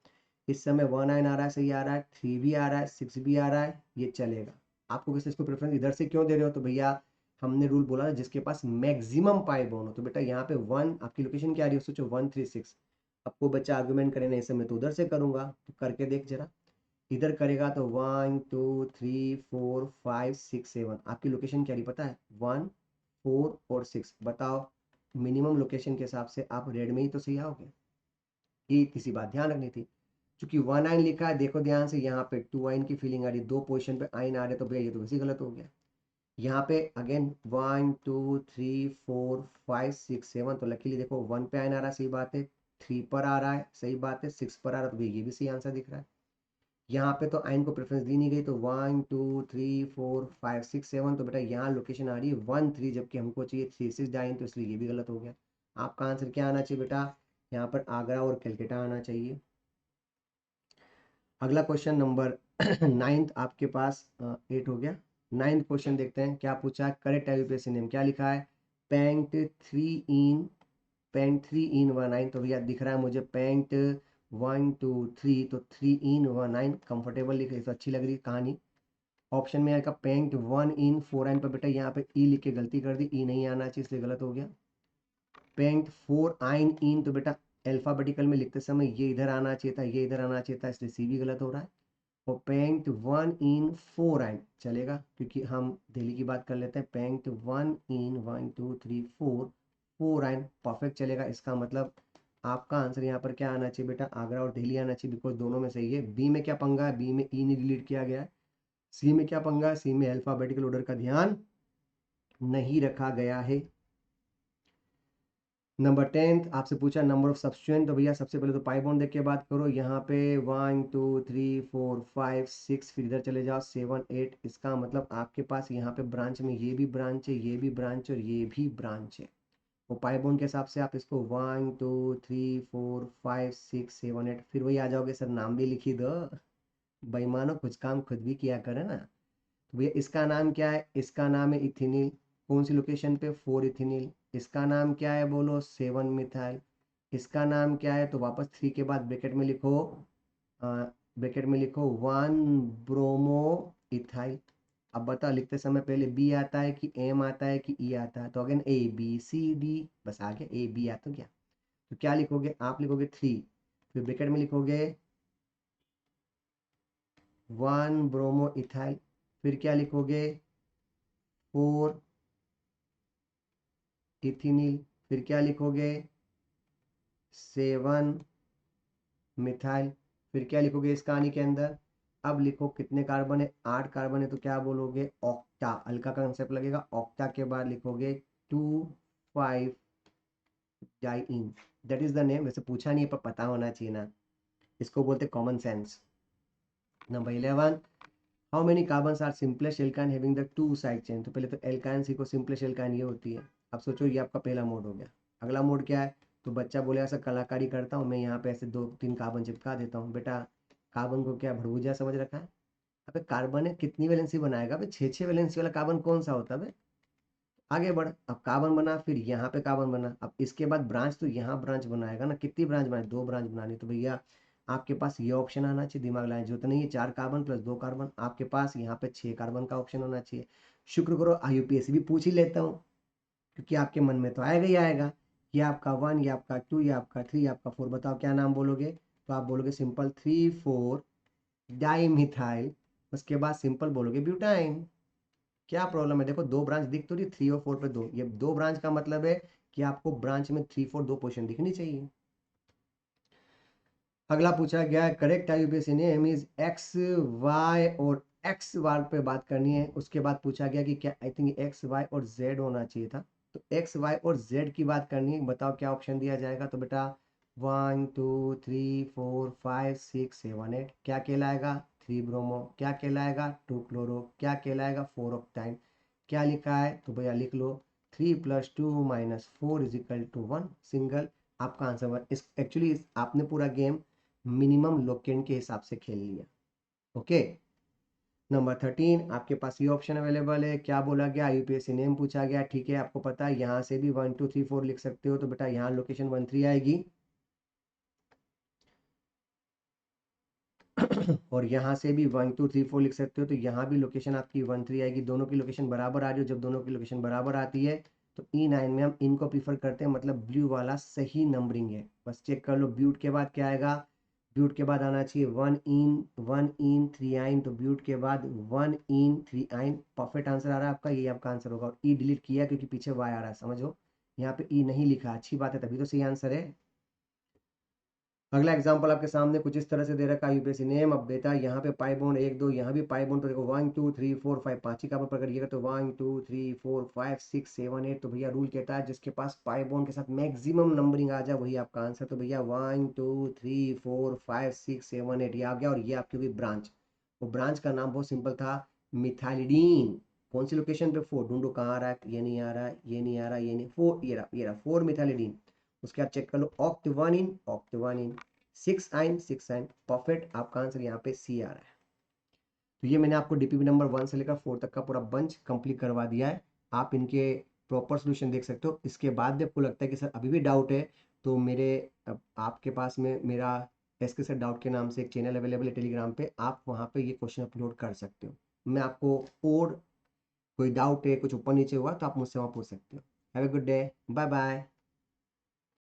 इस समय 1 आयन आ रहा है, सही आ रहा है, 3 भी आ रहा है, 6 भी आ रहा है, ये चलेगा। आपको किसी इसको प्रेफरेंस इधर से क्यों दे रहे हो, तो भैया हमने रूल बोला ना, जिसके पास मैक्सिमम पाई बॉन्ड हो, तो बेटा यहाँ पे 1 आपकी लोकेशन क्या आ रही है, सोचो 1 3 6, आपको बच्चा आर्गुमेंट करे नहीं, समय तो उधर से करूंगा, तो करके देख जरा, इधर करेगा तो 1 2 3 4 5 6 7, आपकी लोकेशन क्या रही पता है, 1 4 और 6, बताओ मिनिमम लोकेशन के हिसाब से आप रेड में ही तो सही आओगे, ये किसी बात ध्यान रखनी थी। क्योंकि 1 आइन लिखा है, देखो ध्यान से, यहाँ पे 2 आइन की फीलिंग आ रही है, दो पोजिशन पे आइन आ रहे, तो भैया ये तो वैसे गलत हो गया। यहाँ पे अगेन 1 2 3 4 5 6 7, तो लकीली देखो 1 पे आइन आ रहा है, सही बात है, 3 पर आ रहा है, सही बात है, 6 पर आ रहा है, तो भैया ये भी सही आंसर दिख रहा है। यहाँ पे तो आइन को प्रेफरेंस दी नहीं गई, तो 1 2 3 4 5 6 7, तो बेटा यहाँ लोकेशन आ रही है 1 3, जबकि हमको चाहिए 3 6 डाइन, तो इसलिए ये भी गलत हो गया। आपका आंसर क्या आना चाहिए बेटा, यहाँ पर आगरा और कलकत्ता आना चाहिए। अगला क्वेश्चन नंबर 9 आपके पास 8 हो गया। 9 क्वेश्चन देखते हैं क्या पूछा है, करेक्ट आईयूपीएसी नेम क्या लिखा है, पेंट 3 इन 1 9, तो भैया दिख रहा है मुझे पेंट 1 2 3, तो 3 इन 1 9 कंफर्टेबल लिख रही है, तो अच्छी लग रही है कहानी। ऑप्शन में आएगा पेंट 1 इन 4 9, पर बेटा यहाँ पे ई लिख के गलती कर दी, ई नहीं आना चाहिए, इसलिए गलत हो गया। पेंट 4 आइन इन, तो बेटा अल्फाबेटिकल में लिखते समय ये इधर आना चाहिए था, ये इधर आना चाहिए था, इसलिए सी भी गलत हो रहा है। और पेंट 1 इन 4 आइन चलेगा, क्योंकि हम दिल्ली की बात कर लेते हैं, पेंट 1 इन 1 2 3 4 4 आइन परफेक्ट चलेगा। इसका मतलब आपका आंसर यहाँ पर क्या आना चाहिए बेटा, आगरा और दिल्ली आना चाहिए, बिकॉज दोनों में सही है। बी में क्या पंगा है, बी में ई नहीं डिलीट किया गया है। सी में क्या पंगा है, सी में अल्फाबेटिकल ऑर्डर का ध्यान नहीं रखा गया है। नंबर 10 आपसे पूछा नंबर ऑफ सब्स्टिट्यूएंट, तो भैया सबसे पहले तो पाई बॉन्ड देख के बात करो। यहाँ पे 1 2 3 4 5 6, फिर इधर चले जाओ 7 8। इसका मतलब आपके पास यहाँ पे ब्रांच में ये भी ब्रांच है, ये भी ब्रांच है और ये भी ब्रांच है। वो पाई बॉन्ड के हिसाब से आप इसको 1 2 3 4 5 6 7 8, फिर वही आ जाओगे सर नाम भी लिखी दो। बेईमानो कुछ काम खुद भी किया करे ना। तो भैया इसका नाम क्या है? इसका नाम है इथिनिल। कौन सी लोकेशन पे? 4 इथिनिल। इसका नाम क्या है बोलो? 7 मिथाइल। इसका नाम क्या है? तो वापस 3 के बाद ब्रैकेट में लिखो, ब्रैकेट में लिखो 1 ब्रोमो इथाइल। अब बताओ लिखते समय पहले बी आता है कि एम आता है कि ई आता है? तो again A B C D, बस आ गया ए बी। आ तो क्या, तो क्या लिखोगे आप? लिखोगे 3, फिर ब्रैकेट में लिखोगे 1 ब्रोमो इथाइल, फिर क्या लिखोगे? 4 इथिनिल, फिर क्या लिखोगे? 7 मिथाइल, फिर क्या लिखोगे इस कहानी के अंदर? अब लिखो कितने कार्बन है? 8 कार्बन है, तो क्या बोलोगे? ऑक्टा। हल्का कंसेप्ट लगेगा। ऑक्टा के बाद लिखोगे 2 5 diene. That is the name. वैसे पूछा नहीं है पर पता होना चाहिए ना, इसको बोलते common sense. Number 11, how many carbons are simplest alkyne having the 2 side chain? तो पहले तो एल्काइन सीखो, सिंपलेस्ट एल्काइन ये होती है। अब सोचो ये आपका पहला मोड हो गया। अगला मोड क्या है? तो बच्चा बोले ऐसा कलाकारी करता हूँ मैं, यहाँ पे ऐसे 2 3 कार्बन चिपका देता हूँ। बेटा कार्बन को क्या भड़बूजा समझ रखा है? अबे कार्बन है, कितनी वैलेंसी बनाएगा? अबे 6 वैलेंसी वाला कार्बन कौन सा होता है? आगे बढ़। अब कार्बन बना, फिर यहाँ पे कार्बन बना, अब इसके बाद ब्रांच, तो यहाँ ब्रांच बनाएगा ना। कितनी ब्रांच बनाए? 2 ब्रांच बनानी। तो भैया आपके पास ये ऑप्शन आना चाहिए, दिमाग लगाए जो, तो नहीं है 4 कार्बन प्लस 2 कार्बन, आपके पास यहाँ पे 6 कार्बन का ऑप्शन होना चाहिए। शुक्र करो IUPAC भी पूछ ही लेता हूँ, क्योंकि आपके मन में तो आएगा ही आएगा। ये आपका 1, ये आपका 2, ये आपका 3, ये आपका 4। बताओ क्या नाम बोलोगे? तो आप बोलोगे सिंपल 3 4 डाइमिथाइल, उसके बाद सिंपल बोलोगे ब्यूटाइन। क्या प्रॉब्लम है? देखो 2 ब्रांच दिख तो रही, 3 और 4 पे 2, ये 2 ब्रांच का मतलब है कि आपको ब्रांच में 3 4 2 पोजीशन दिखनी चाहिए। अगला पूछा गया है correct IUPAC name is X Y और एक्स वाई पे बात करनी है। उसके बाद पूछा गया कि क्या, आई थिंक एक्स वाई और जेड होना चाहिए था। तो एक्स वाई और जेड की बात करनी है। बताओ क्या ऑप्शन दिया जाएगा? तो बेटा 1 2 3 4 5 6 7 8 क्या कहलाएगा? 3 ब्रोमो। क्या कहलाएगा? 2 क्लोरो। क्या कहलाएगा? 4 ऑक्टाइन। क्या लिखा है? तो भैया लिख लो 3 + 2 - 4 = 1 सिंगल। आपका आंसर इस एक्चुअली आपने पूरा गेम मिनिमम लोकेंड के हिसाब से खेल लिया। ओके। नंबर 13 आपके पास ये ऑप्शन अवेलेबल है। क्या बोला गया? IUPAC नेम पूछा गया। ठीक है, आपको पता है यहाँ से भी 1 2 3 4 लिख सकते हो, तो बेटा यहाँ लोकेशन 1 3 आएगी और यहाँ से भी 1 2 3 4 लिख सकते हो, तो यहाँ भी लोकेशन आपकी 1 3 आएगी। दोनों की लोकेशन बराबर आ रही हो। जब दोनों की लोकेशन बराबर आती है तो E9 में हम इनको प्रीफर करते हैं, मतलब ब्लू वाला सही नंबरिंग है। बस चेक कर लो। ब्यूट के बाद क्या आएगा? ब्यूट के बाद आना चाहिए 1 इन 3 आइन, तो ब्यूट के बाद 1 इन 3 आइन। परफेक्ट आंसर आ रहा है आपका, ये आपका आंसर होगा। और ई डिलीट किया क्योंकि पीछे वाई आ रहा है, समझो। यहाँ पे ई नहीं लिखा, अच्छी बात है, तभी तो सही आंसर है। अगला एग्जांपल आपके सामने कुछ इस तरह से दे रखा है IUPAC नेम। अब बेटा यहाँ पे पाई बॉन्ड 1 2, यहाँ भी पाई बॉन्ड, तो देखो 1 2 3 4 5 5 ही कार्बन पकड़िएगा, तो 1 2 3 4 5 6 7 8। तो भैया रूल कहता है जिसके पास पाई बॉन्ड के साथ मैक्सिमम नंबरिंग आ जाए वही आपका आंसर। तो भैया 1 2 3 4 5 6 7 8 ये आ गया। और ये आपकी हुई ब्रांच। वो ब्रांच का नाम बहुत सिंपल था, मिथाइलिडीन। कौन सी लोकेशन पे? 4। ढूंढो कहाँ आ रहा है? ये नहीं आ रहा है, ये नहीं आ रहा, ये नहीं, 4 ये रहा 4 मिथाइलिडीन। उसके बाद चेक कर लो ऑक्ट 1 इन, ऑक्ट 1 इन 6 आइन 6 आइन। परफेक्ट, आपका आंसर यहाँ पे सी आ रहा है। तो ये मैंने आपको DPP नंबर 1 से लेकर 4 तक का पूरा बंच कंप्लीट करवा दिया है। आप इनके प्रॉपर सोल्यूशन देख सकते हो। इसके बाद भी आपको लगता है कि सर अभी भी डाउट है, तो मेरे आपके पास में मेरा SK सर डाउट के नाम से एक चैनल अवेलेबल है टेलीग्राम पे, आप वहाँ पे ये क्वेश्चन अपलोड कर सकते हो। मैं आपको, और कोई डाउट है, कुछ ऊपर नीचे हुआ तो आप मुझसे वहाँ पूछ सकते हो। Have a good day, bye bye.